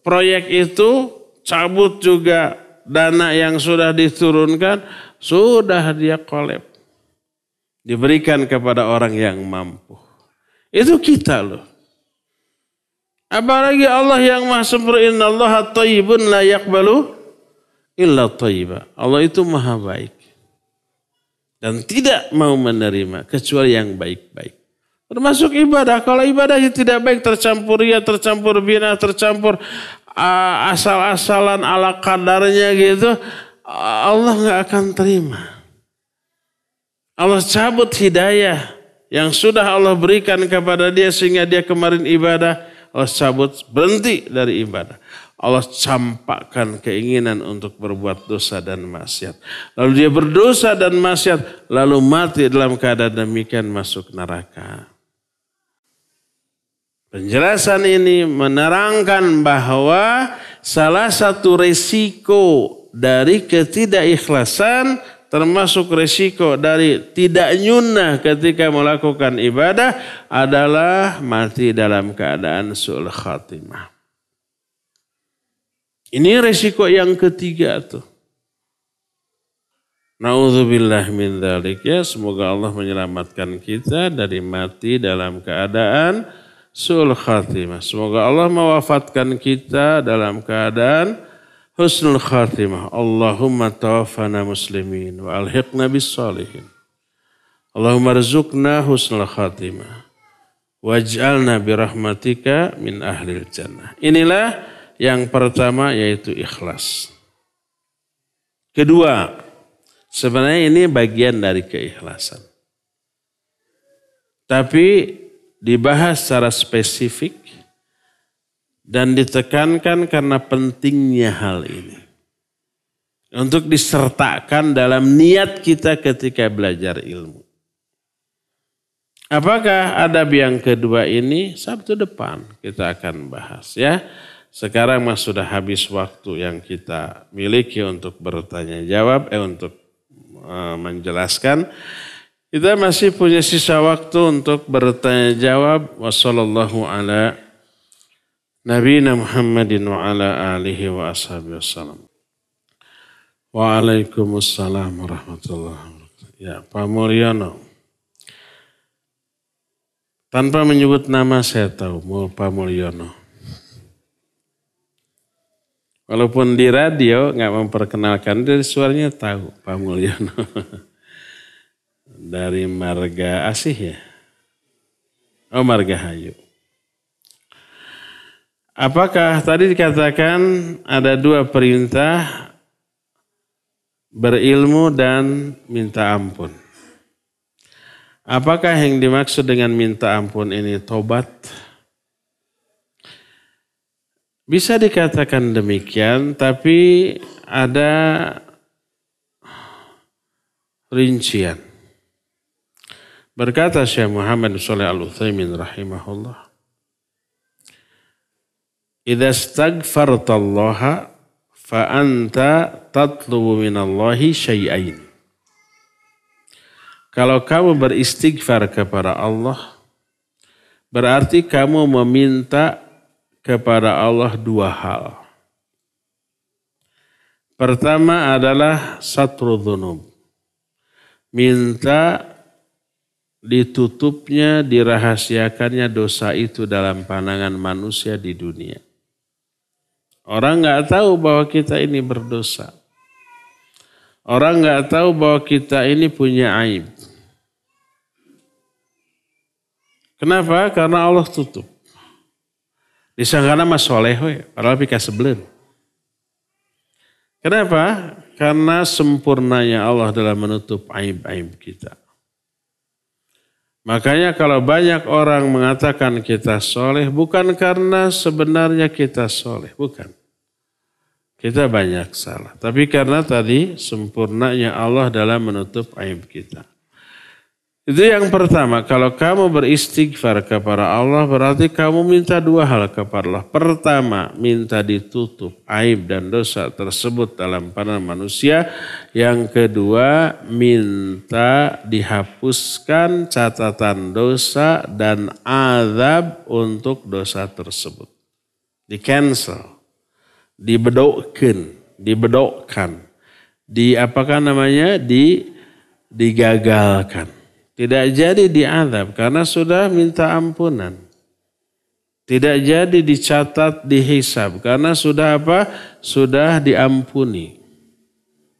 proyek itu, cabut juga dana yang sudah diturunkan, sudah dia kolab. Diberikan kepada orang yang mampu. Itu kita loh. Apalagi Allah yang maha sempurna, innallaha thayyibun la yaqbalu illa thayyiba. Allah itu maha baik. Dan tidak mau menerima kecuali yang baik-baik. Termasuk ibadah. Kalau ibadahnya tidak baik, tercampur ria, tercampur bid'ah, tercampur asal-asalan ala kadarnya gitu, Allah nggak akan terima. Allah cabut hidayah yang sudah Allah berikan kepada dia sehingga dia kemarin ibadah, Allah cabut, berhenti dari ibadah. Allah campakkan keinginan untuk berbuat dosa dan maksiat. Lalu dia berdosa dan maksiat, lalu mati dalam keadaan demikian masuk neraka. Penjelasan ini menerangkan bahwa salah satu resiko dari ketidakikhlasan termasuk resiko dari tidak nyunah ketika melakukan ibadah adalah mati dalam keadaan su'ul khatimah. Ini resiko yang ketiga tuh. Na'udzubillah min dzalik ya. Semoga Allah menyelamatkan kita dari mati dalam keadaan su'ul khatimah. Semoga Allah mewafatkan kita dalam keadaan husnul khatimah. Allahumma tawaffana muslimin wa alhiqna bis salihin. Allahumma rizukna husnul khatimah. Waj'alna birahmatika min ahlil jannah. Inilah yang pertama yaitu ikhlas. Kedua, sebenarnya ini bagian dari keikhlasan. Tapi dibahas secara spesifik dan ditekankan karena pentingnya hal ini. Untuk disertakan dalam niat kita ketika belajar ilmu. Apakah adab yang kedua ini? Sabtu depan kita akan bahas ya. Sekarang sudah habis waktu yang kita miliki untuk bertanya jawab, untuk menjelaskan. Kita masih punya sisa waktu untuk bertanya jawab. Wassallallahu ala nabiyina Muhammadin wa ala alihi wa ashabihi wassalam. Waalaikumsalam warahmatullahi wabarakatuh. Ya, Pak Mulyono. Tanpa menyebut nama saya tahu Pak Mulyono. Walaupun di radio nggak memperkenalkan, dari suaranya tahu Pak Mulyono. Dari Marga Asih ya? Oh, Marga Hayu. Apakah tadi dikatakan ada dua perintah, berilmu dan minta ampun? Apakah yang dimaksud dengan minta ampun ini tobat? Bisa dikatakan demikian, tapi ada rincian. Berkata Syekh Muhammad Shalih Al-Utsaimin rahimahullah, "Idza astaghfartallaha fa anta tatlubu minallahi syai'ain." Kalau kamu beristighfar kepada Allah, berarti kamu meminta kepada Allah dua hal. Pertama adalah satrul dzunub. Minta ditutupnya, dirahasiakannya dosa itu dalam pandangan manusia di dunia. Orang nggak tahu bahwa kita ini berdosa. Orang nggak tahu bahwa kita ini punya aib. Kenapa? Karena Allah tutup. Disangkana mas soleh, padahal pika sebelen. Kenapa? Karena sempurnanya Allah dalam menutup aib-aib kita. Makanya kalau banyak orang mengatakan kita soleh, bukan karena sebenarnya kita soleh, bukan. Kita banyak salah. Tapi karena tadi sempurnanya Allah dalam menutup aib kita. Itu yang pertama, kalau kamu beristighfar kepada Allah berarti kamu minta dua hal kepada Allah. Pertama, minta ditutup aib dan dosa tersebut dalam pandangan manusia. Yang kedua, minta dihapuskan catatan dosa dan azab untuk dosa tersebut. Di-cancel, dibedokkan, digagalkan. Tidak jadi diazab karena sudah minta ampunan. Tidak jadi dicatat, dihisab karena sudah apa? Sudah diampuni.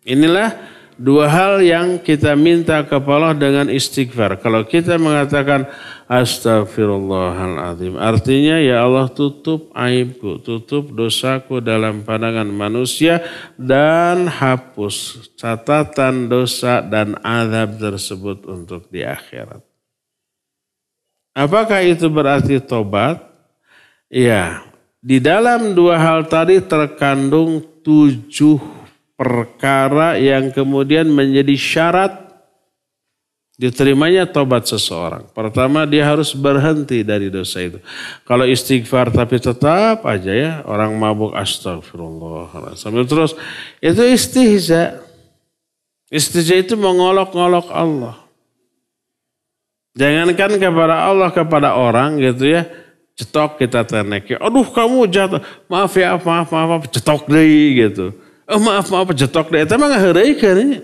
Inilah dua hal yang kita minta kepada Allah dengan istighfar. Kalau kita mengatakan astagfirullahaladzim, artinya ya Allah tutup aibku, tutup dosaku dalam pandangan manusia dan hapus catatan dosa dan azab tersebut untuk di akhirat. Apakah itu berarti tobat? Ya, di dalam dua hal tadi terkandung 7 perkara yang kemudian menjadi syarat diterimanya tobat seseorang. Pertama, dia harus berhenti dari dosa itu. Kalau istighfar tapi tetap aja ya orang mabuk, astagfirullah sambil terus, itu istihza. Istihza itu mengolok-olok Allah. Jangankan kepada Allah, kepada orang gitu ya, cetok kita teneki. Aduh kamu jatuh, maaf ya, maaf, cetok deh gitu. Maaf, cetok deh. Itu mah ngaheureukeun.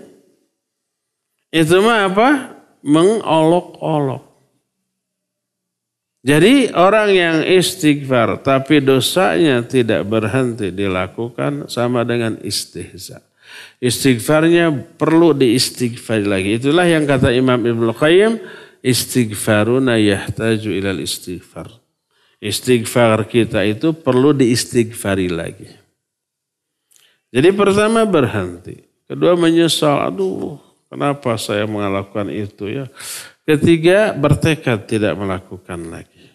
Itu mah apa? Mengolok-olok. Jadi orang yang istighfar tapi dosanya tidak berhenti dilakukan sama dengan istihza. Istighfarnya perlu diistighfar lagi. Itulah yang kata Imam Ibnu Qayyim, istighfaruna yahtaju ilal istighfar. Istighfar kita itu perlu diistighfari lagi. Jadi pertama berhenti. Kedua menyesal, aduh kenapa saya melakukan itu ya. Ketiga bertekad tidak melakukan lagi.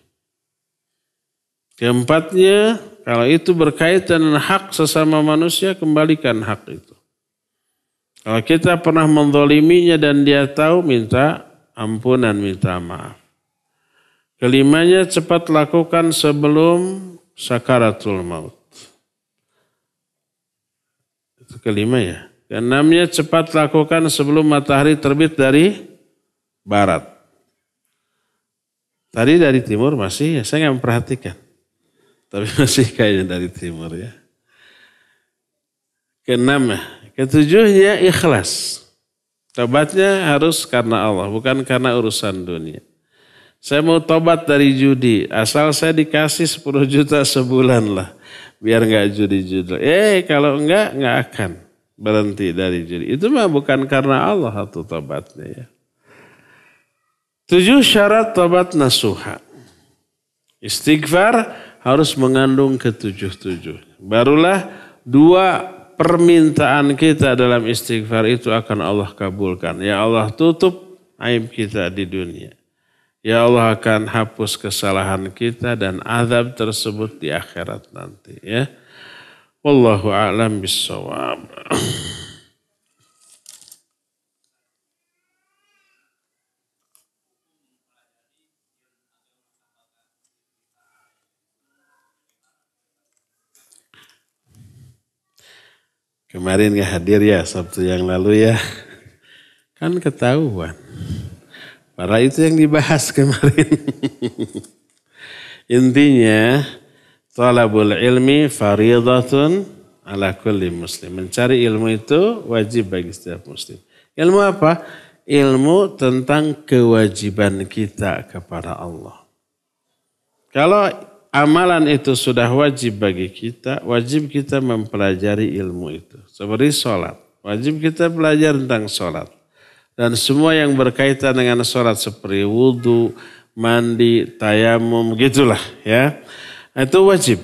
Keempatnya kalau itu berkaitan dengan hak sesama manusia, kembalikan hak itu. Kalau kita pernah menzaliminya dan dia tahu, minta ampunan, minta maaf. Kelimanya cepat lakukan sebelum sakaratul maut. Itu kelima ya. Keenamnya cepat lakukan sebelum matahari terbit dari barat. Tadi dari timur masih ya, saya nggak memperhatikan. Tapi masih kayaknya dari timur ya. Keenam, ketujuhnya ikhlas. Tobatnya harus karena Allah, bukan karena urusan dunia. Saya mau tobat dari judi, asal saya dikasih 10 juta sebulan lah. Biar nggak judi-judi. Kalau nggak akan berhenti dari judi. Itu mah bukan karena Allah atau tobatnya ya. 7 syarat tobat nasuha. Istighfar harus mengandung ke-7. Barulah 2 permintaan kita dalam istighfar itu akan Allah kabulkan. Ya Allah tutup aib kita di dunia. Ya Allah akan hapus kesalahan kita dan azab tersebut di akhirat nanti ya. Wallahu a'lam bissawab. Kemarin gak hadir ya Sabtu yang lalu ya. Kan ketahuan. Para itu yang dibahas kemarin. Intinya, talabul ilmi faridatun ala kulli muslim. Mencari ilmu itu wajib bagi setiap muslim. Ilmu apa? Ilmu tentang kewajiban kita kepada Allah. Kalau amalan itu sudah wajib bagi kita, wajib kita mempelajari ilmu itu. Seperti sholat. Wajib kita belajar tentang sholat. Dan semua yang berkaitan dengan sholat seperti wudhu, mandi, tayamum, gitulah ya. Itu wajib.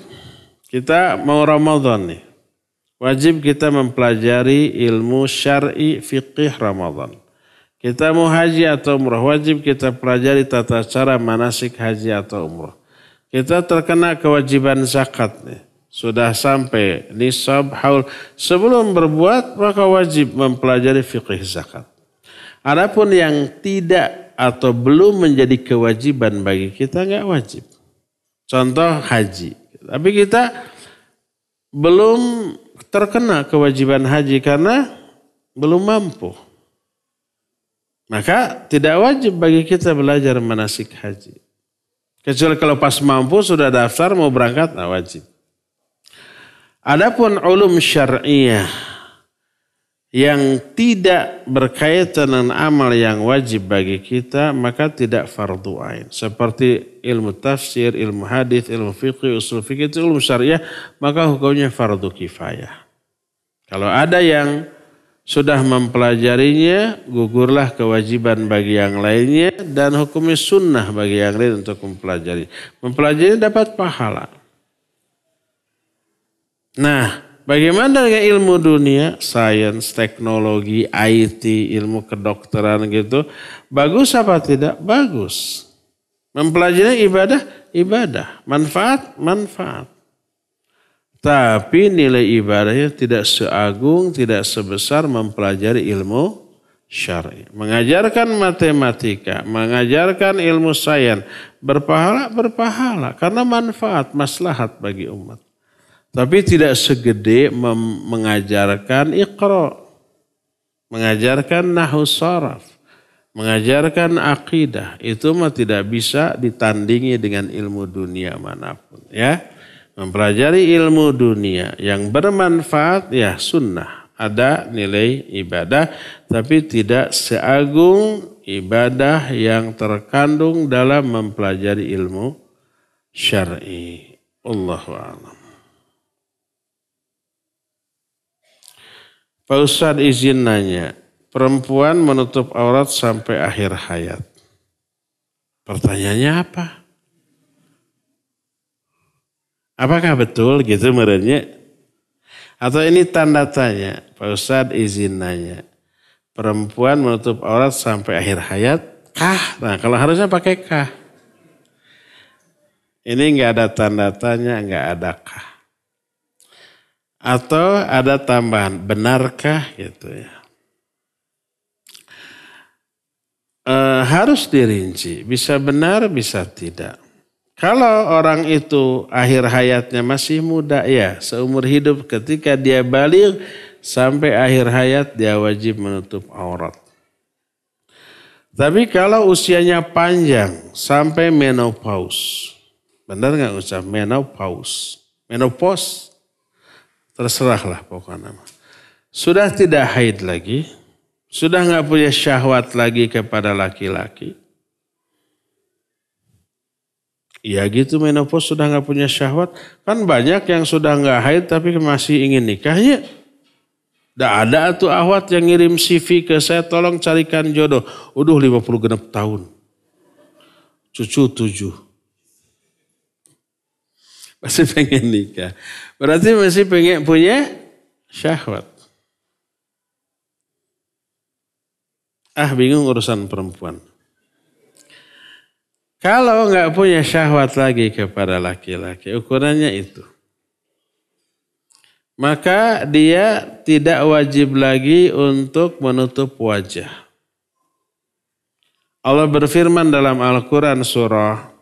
Kita mau Ramadan nih. Wajib kita mempelajari ilmu syar'i fiqih Ramadan. Kita mau haji atau umrah, wajib kita pelajari tata cara manasik haji atau umrah. Kita terkena kewajiban zakat nih. Sudah sampai nisab, haul. Sebelum berbuat maka wajib mempelajari fiqih zakat. Adapun yang tidak atau belum menjadi kewajiban bagi kita nggak wajib. Contoh haji. Tapi kita belum terkena kewajiban haji karena belum mampu. Maka tidak wajib bagi kita belajar manasik haji. Kecuali kalau pas mampu sudah daftar mau berangkat, nah wajib. Adapun ulum syar'iyah yang tidak berkaitan dengan amal yang wajib bagi kita, maka tidak fardu ain. Seperti ilmu tafsir, ilmu hadis, ilmu fiqh, usul fiqh itu ilmu syariah, maka hukumnya fardu kifayah. Kalau ada yang sudah mempelajarinya, gugurlah kewajiban bagi yang lainnya dan hukumnya sunnah bagi yang lain untuk mempelajari. Mempelajari dapat pahala. Nah, bagaimana dengan ilmu dunia, sains, teknologi, IT, ilmu kedokteran gitu, bagus apa tidak? Bagus. Mempelajari ibadah ibadah. Manfaat. Tapi nilai ibadahnya tidak seagung, tidak sebesar mempelajari ilmu syar'i. Mengajarkan matematika, mengajarkan ilmu sains, berpahala karena manfaat, maslahat bagi umat. Tapi tidak segede mengajarkan iqra, mengajarkan nahwu saraf, mengajarkan akidah. Itu mah tidak bisa ditandingi dengan ilmu dunia manapun, ya. Mempelajari ilmu dunia yang bermanfaat ya sunnah. Ada nilai ibadah, tapi tidak seagung ibadah yang terkandung dalam mempelajari ilmu syar'i. Allahu a'lam. Pak Ustadz izin nanya, perempuan menutup aurat sampai akhir hayat. Pertanyaannya apa? Apakah betul gitu merenya? Atau ini tanda tanya, Pak Ustadz izin nanya, perempuan menutup aurat sampai akhir hayat, kah? Nah kalau harusnya pakai kah. Ini nggak ada tanda tanya, nggak ada kah. Atau ada tambahan, benarkah gitu ya. Harus dirinci, bisa benar, bisa tidak. Kalau orang itu akhir hayatnya masih muda, ya seumur hidup ketika dia baligh sampai akhir hayat dia wajib menutup aurat. Tapi kalau usianya panjang sampai menopause, benar nggak ucap menopause, terserahlah pokoknya. Sudah tidak haid lagi, sudah nggak punya syahwat lagi kepada laki-laki. Ya gitu menopause sudah nggak punya syahwat. Kan banyak yang sudah nggak haid tapi masih ingin nikahnya. Nggak ada tuh ahwat yang ngirim CV ke saya, tolong carikan jodoh. Udah 50 genep tahun. Cucu 7. Masih pengen nikah. Berarti masih pengen punya syahwat. Bingung urusan perempuan. Kalau nggak punya syahwat lagi kepada laki-laki, ukurannya itu. Maka dia tidak wajib lagi untuk menutup wajah. Allah berfirman dalam Al-Quran surah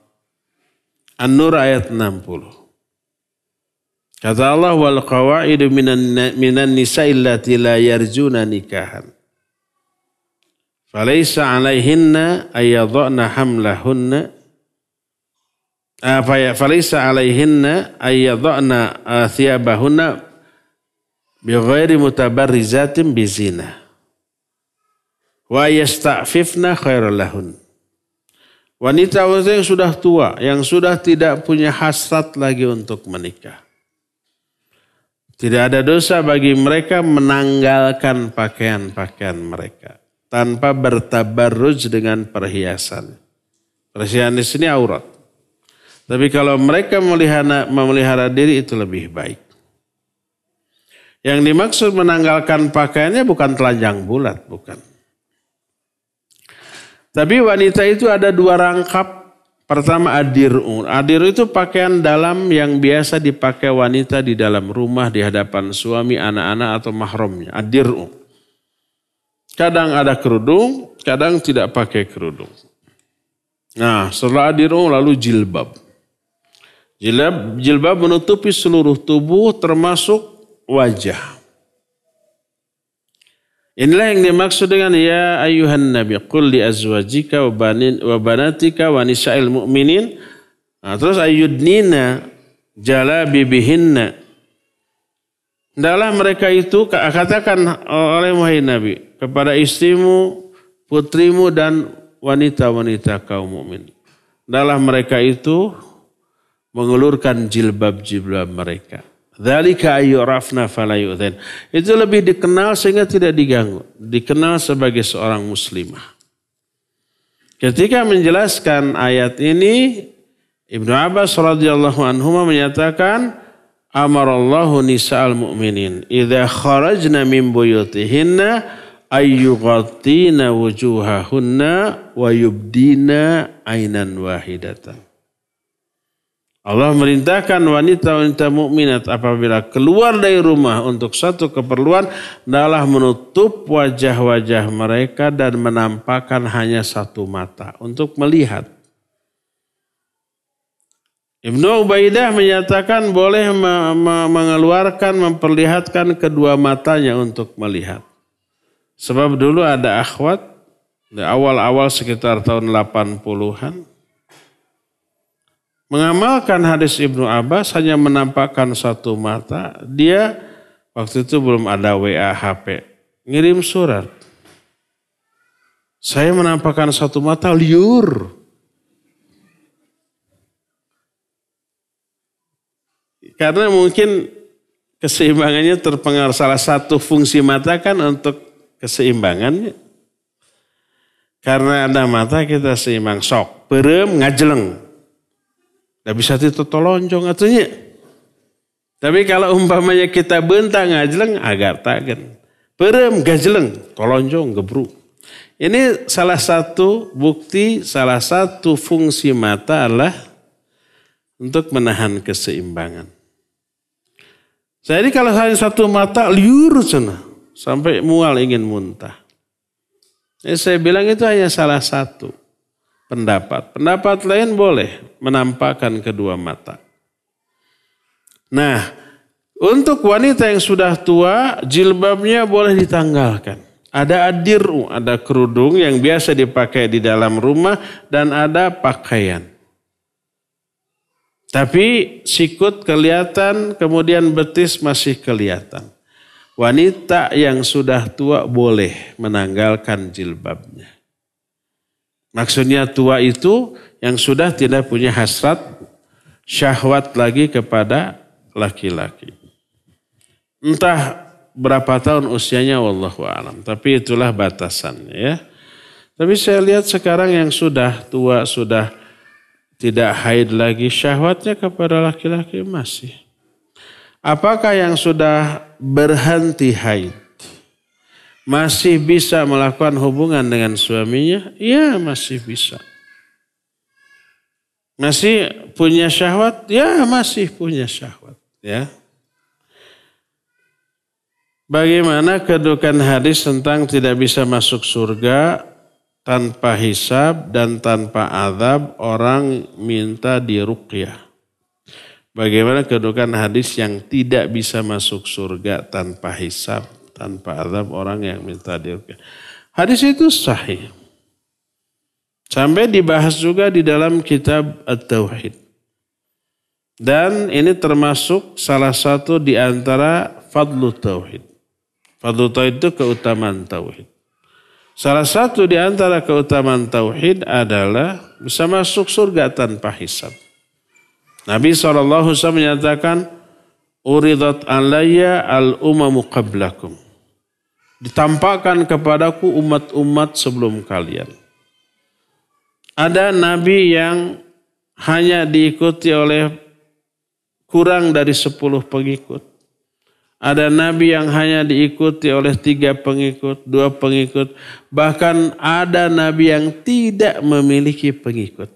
An-Nur ayat 60. Kata Allah, wal qawaidu minan nisa'i allati la yarjuna nikahan. Falaysa alaihinna ayyadhana hamlahunna. Falaysa alaihinna ayyadhana thiyabahunna bighairi mutabarrizatin bizina. Wa yasta'fifna khairul lahun. Wanita-wanita yang sudah tua, yang sudah tidak punya hasrat lagi untuk menikah. Tidak ada dosa bagi mereka menanggalkan pakaian-pakaian mereka tanpa bertabarruj dengan perhiasan. Perhiasan di sini aurat. Tapi kalau mereka memelihara diri itu lebih baik. Yang dimaksud menanggalkan pakaiannya bukan telanjang bulat, bukan. Tapi wanita itu ada 2 rangkap. Pertama adir'u. Adir'u itu pakaian dalam yang biasa dipakai wanita di dalam rumah di hadapan suami, anak-anak atau mahramnya. Adir'u. Kadang ada kerudung, kadang tidak pakai kerudung. Nah, setelah adir'u lalu jilbab. Jilbab menutupi seluruh tubuh termasuk wajah. Inilah yang dimaksud dengan ya ayyuhan nabi qul li azwajika wa banatika wa nisa'il mu'minin. Nah, terus ayyudnina jalabibihinna. Hendaklah mereka itu katakan oleh wahai Nabi kepada istrimu, putrimu dan wanita-wanita kaum mukmin. Hendaklah mereka itu mengulurkan jilbab-jilbab mereka. Dzalika ayyurafna fala yu'dhan. Itu lebih dikenal sehingga tidak diganggu. Dikenal sebagai seorang muslimah. Ketika menjelaskan ayat ini, Ibnu Abbas radhiyallahu anhu menyatakan, amarallahu nisa'al mu'minin idza kharajna min buyutihinna ayyughattina wujuhahunna wa yubdina ainan wahidatan. Allah merintahkan wanita-wanita mukminat apabila keluar dari rumah untuk satu keperluan adalah menutup wajah-wajah mereka dan menampakkan hanya satu mata untuk melihat. Ibnu Ubaidah menyatakan boleh mengeluarkan, memperlihatkan kedua matanya untuk melihat. Sebab dulu ada akhwat di awal-awal sekitar tahun 80-an. Mengamalkan hadis Ibnu Abbas hanya menampakkan satu mata. Dia waktu itu belum ada WA HP. Ngirim surat. Saya menampakkan satu mata liur. Karena mungkin keseimbangannya terpengaruh. Salah satu fungsi mata kan untuk keseimbangannya. Karena ada mata kita seimbang. Sok, perem, ngajeleng. Tidak bisa ditolonjong atunya. Tapi kalau umpamanya kita bentak ngajeleng, agar tagen. Perem, gajeleng, tolonjong, gebruk. Ini salah satu bukti, salah satu fungsi mata adalah untuk menahan keseimbangan. Jadi kalau hanya satu mata liur sana sampai mual ingin muntah. Saya bilang itu hanya salah satu pendapat. Pendapat lain boleh menampakkan kedua mata. Nah, untuk wanita yang sudah tua jilbabnya boleh ditanggalkan. Ada adir'u, ada kerudung yang biasa dipakai di dalam rumah dan ada pakaian. Tapi sikut kelihatan, kemudian betis masih kelihatan. Wanita yang sudah tua boleh menanggalkan jilbabnya. Maksudnya tua itu yang sudah tidak punya hasrat syahwat lagi kepada laki-laki. Entah berapa tahun usianya wallahu a'lam. Tapi itulah batasannya ya. Tapi saya lihat sekarang yang sudah tua, sudah tidak haid lagi, syahwatnya kepada laki-laki masih. Apakah yang sudah berhenti haid masih bisa melakukan hubungan dengan suaminya? Ya, masih bisa. Masih punya syahwat? Ya, masih punya syahwat. Ya. Bagaimana kedudukan hadis tentang tidak bisa masuk surga tanpa hisab dan tanpa azab orang minta diruqyah? Bagaimana kedudukan hadis yang tidak bisa masuk surga tanpa hisab, tanpa azab orang yang minta diruqyah? Hadis itu sahih. Sampai dibahas juga di dalam kitab At-Tauhid. Dan ini termasuk salah satu di antara fadlu tauhid. Fadlu tauhid itu keutamaan tauhid. Salah satu di antara keutamaan tauhid adalah bisa masuk surga tanpa hisab. Nabi SAW menyatakan, Uridat alayya al-umamu qablakum. Ditampakkan kepadaku umat-umat sebelum kalian. Ada nabi yang hanya diikuti oleh kurang dari 10 pengikut. Ada nabi yang hanya diikuti oleh 3 pengikut, 2 pengikut. Bahkan ada nabi yang tidak memiliki pengikut.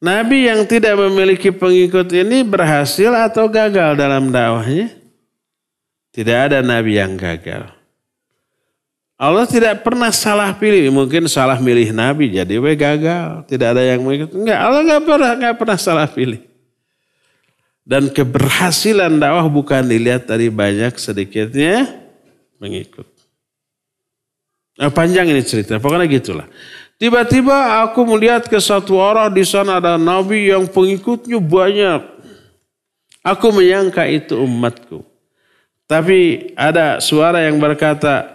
Nabi yang tidak memiliki pengikut ini berhasil atau gagal dalam dakwahnya? Tidak ada nabi yang gagal. Allah tidak pernah salah pilih. Mungkin salah milih nabi jadi gagal. Tidak ada yang mengikut. Enggak, Allah nggak pernah salah pilih. Dan keberhasilan dakwah bukan dilihat dari banyak sedikitnya mengikut. Nah, panjang ini cerita, pokoknya gitulah. Tiba-tiba aku melihat ke satu orang di sana ada nabi yang pengikutnya banyak. Aku menyangka itu umatku. Tapi ada suara yang berkata,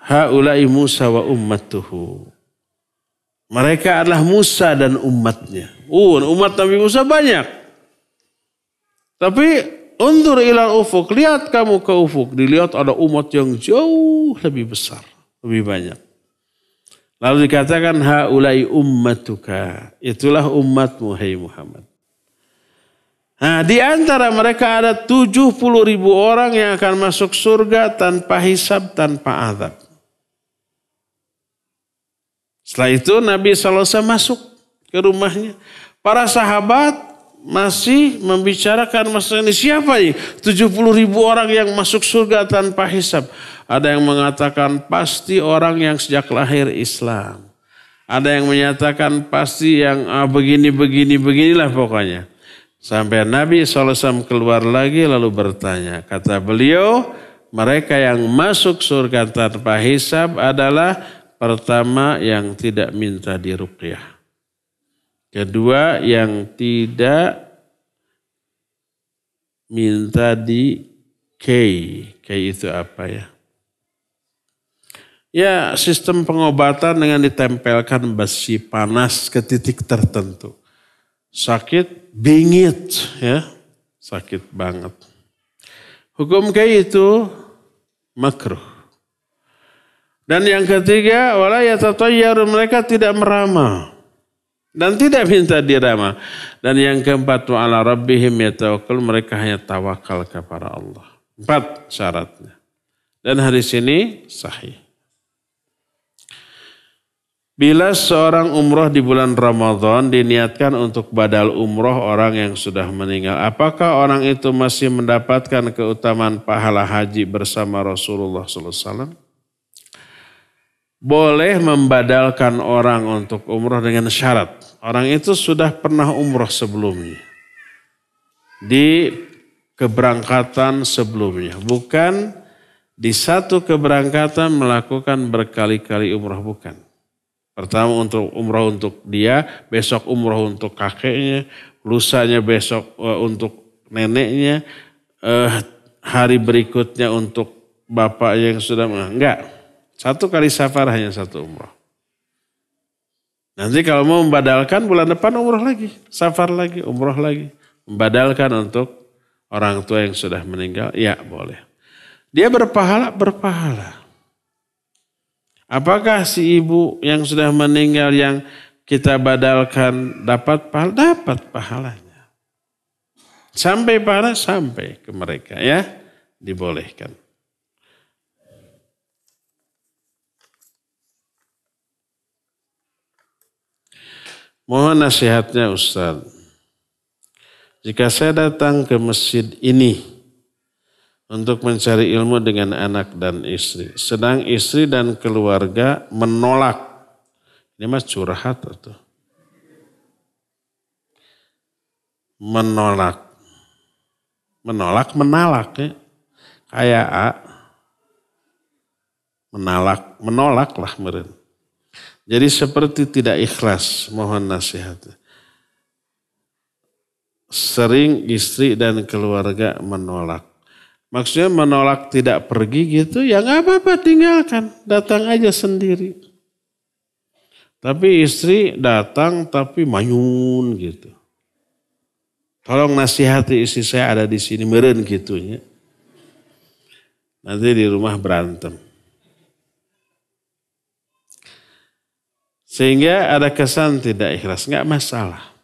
haulai Musa wa ummatuhu. Mereka adalah Musa dan umatnya. Umat Nabi Musa banyak. Tapi undur ilal ufuk, lihat kamu ke ufuk. Dilihat ada umat yang jauh lebih besar, lebih banyak. Lalu dikatakan haulai ummatuka. Itulah umatmu hai Muhammad. Nah, di antara mereka ada 70.000 orang yang akan masuk surga tanpa hisab, tanpa azab. Setelah itu Nabi SAW masuk ke rumahnya. Para sahabat masih membicarakan masalah ini. Siapa ini? 70.000 orang yang masuk surga tanpa hisab. Ada yang mengatakan pasti orang yang sejak lahir Islam. Ada yang menyatakan pasti yang beginilah pokoknya. Sampai Nabi SAW keluar lagi lalu bertanya. Kata beliau, mereka yang masuk surga tanpa hisab adalah pertama yang tidak minta diruqyah. Kedua yang tidak minta di kei. Kei itu apa ya? Ya sistem pengobatan dengan ditempelkan besi panas ke titik tertentu. Sakit, bingit ya. Sakit banget. Hukum kei itu makruh. Dan yang ketiga, wala yatatayyaru, mereka tidak meramal. Dan tidak minta diramal. Dan yang keempat, wa ala rabbihim yatawakkal, mereka hanya tawakal kepada Allah. 4 syaratnya. Dan hadis ini sahih. Bila seorang umroh di bulan Ramadan diniatkan untuk badal umroh orang yang sudah meninggal, apakah orang itu masih mendapatkan keutamaan pahala haji bersama Rasulullah SAW? Boleh membadalkan orang untuk umroh dengan syarat. Orang itu sudah pernah umroh sebelumnya. Di keberangkatan sebelumnya. Bukan di satu keberangkatan melakukan berkali-kali umroh, bukan. Pertama untuk umroh untuk dia, besok umroh untuk kakeknya, lusanya besok untuk neneknya, hari berikutnya untuk bapaknya yang sudah enggak. 1 kali safar hanya 1 umroh. Nanti kalau mau membadalkan bulan depan umroh lagi, safar lagi, umroh lagi. Membadalkan untuk orang tua yang sudah meninggal, ya boleh. Dia berpahala. Apakah si ibu yang sudah meninggal yang kita badalkan dapat pahala? Dapat pahalanya. Sampai pahala, sampai ke mereka ya. Dibolehkan. Mohon nasihatnya Ustaz. Jika saya datang ke masjid ini untuk mencari ilmu dengan anak dan istri, sedang istri dan keluarga menolak. Ini mas curhat atau menolak ya. Kayak menolak lah meren. Jadi seperti tidak ikhlas, mohon nasihatnya. Sering istri dan keluarga menolak. Maksudnya menolak tidak pergi gitu, ya nggak apa-apa tinggalkan, datang aja sendiri. Tapi istri datang tapi manyun gitu. Tolong nasihati istri saya ada di sini, meren gitunya. Nanti di rumah berantem. Sehingga ada kesan tidak ikhlas, nggak masalah.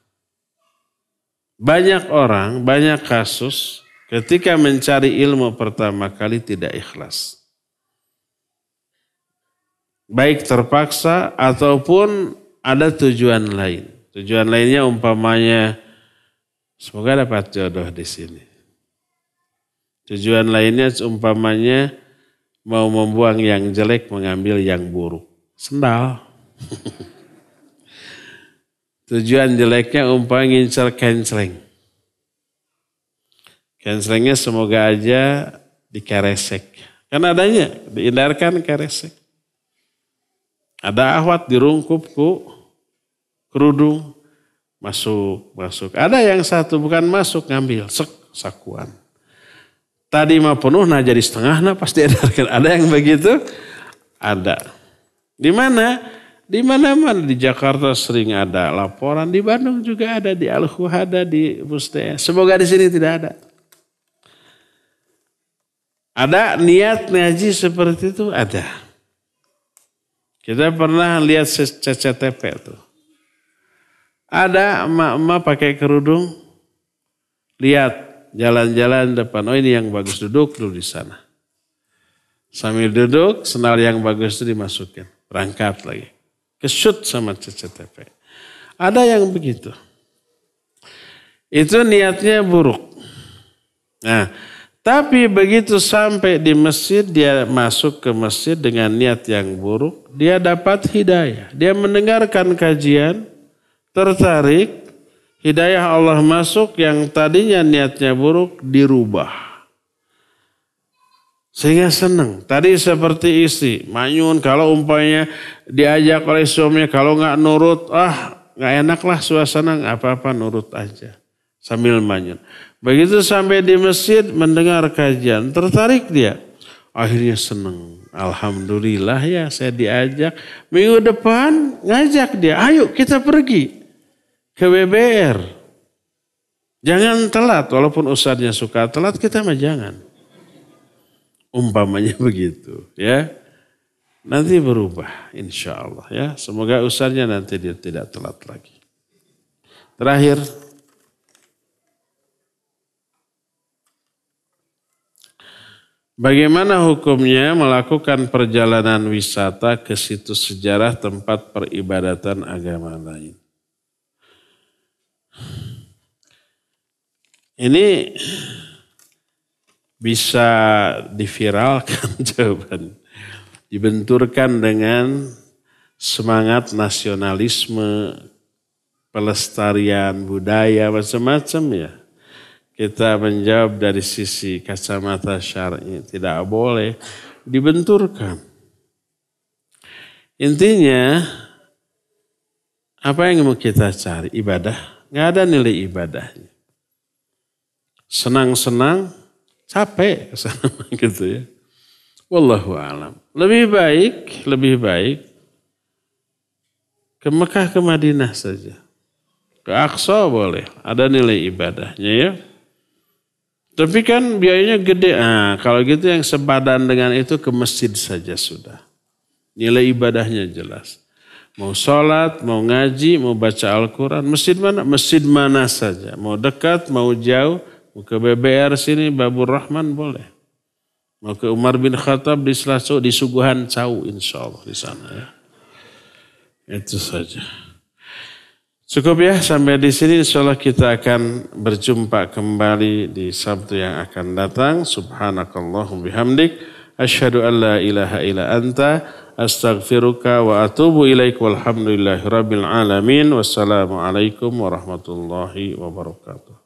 Banyak orang, banyak kasus ketika mencari ilmu pertama kali tidak ikhlas. Baik terpaksa ataupun ada tujuan lain. Tujuan lainnya umpamanya semoga dapat jodoh di sini. Tujuan lainnya umpamanya mau membuang yang jelek mengambil yang buruk. Sendal. Tujuan jeleknya umpamanya ngincar kenceleng. Kencelengnya semoga aja dikeresek. Kan adanya, dihindarkan keresek. Ada ahwat dirungkup ku kerudung. Masuk. Ada yang satu bukan masuk, ngambil sakuan. Tadi mah penuh, nah jadi setengah, nah pasti edarkan. Ada yang begitu? Ada. Di mana? Di mana-mana di Jakarta sering ada laporan, di Bandung juga ada, di Al-Huhada, di Mustea. Semoga di sini tidak ada. Ada niat ngaji seperti itu? Ada. Kita pernah lihat CCTV itu. Ada emak-emak pakai kerudung, lihat jalan-jalan depan, oh ini yang bagus, duduk dulu di sana. Sambil duduk, sendal yang bagus itu dimasukin, berangkat lagi. Kesut sama CCTV. Ada yang begitu. Itu niatnya buruk. Nah, tapi begitu sampai di masjid, dia masuk ke masjid dengan niat yang buruk, dia dapat hidayah. Dia mendengarkan kajian, tertarik, hidayah Allah masuk, yang tadinya niatnya buruk dirubah. Sehingga senang. Tadi seperti istri, manyun kalau umpamanya diajak oleh suaminya, kalau nggak nurut, nggak enak lah suasana, nggak apa-apa nurut aja. Sambil manyun. Begitu sampai di masjid mendengar kajian, tertarik dia. Akhirnya senang. Alhamdulillah ya saya diajak. Minggu depan ngajak dia, ayo kita pergi ke BBR. Jangan telat, walaupun ustadznya suka telat, kita mah jangan. Umpamanya begitu ya. Nanti berubah insya Allah ya. Semoga ustadznya nanti dia tidak telat lagi. Terakhir. Bagaimana hukumnya melakukan perjalanan wisata ke situs sejarah tempat peribadatan agama lain? Ini bisa diviralkan jawaban. Dibenturkan dengan semangat nasionalisme, pelestarian budaya, macam-macam ya. Kita menjawab dari sisi kacamata syar'i, tidak boleh dibenturkan. Intinya, apa yang mau kita cari? Ibadah. Nggak ada nilai ibadahnya. Senang-senang, capek kesana gitu ya. Wallahu a'lam. Lebih baik ke Mekah, ke Madinah saja. Ke Aqsa boleh, ada nilai ibadahnya ya. Tapi kan biayanya gede. Kalau gitu yang sepadan dengan itu ke masjid saja sudah. Nilai ibadahnya jelas. Mau sholat, mau ngaji, mau baca Al-Quran. Masjid mana? Masjid mana saja. Mau dekat, mau jauh. Mau ke BBR sini, Babur Rahman boleh. Mau ke Umar bin Khattab di Selaco, di Suguhan Cau insya Allah di sana ya. Itu saja. Cukup ya sampai di sini, insyaallah kita akan berjumpa kembali di Sabtu yang akan datang. Subhanakallahum bihamdik asyhadu an la ilaha illa anta astaghfiruka wa atubu ilaik walhamdulillahirabbil alamin. Wassalamualaikum warahmatullahi wabarakatuh.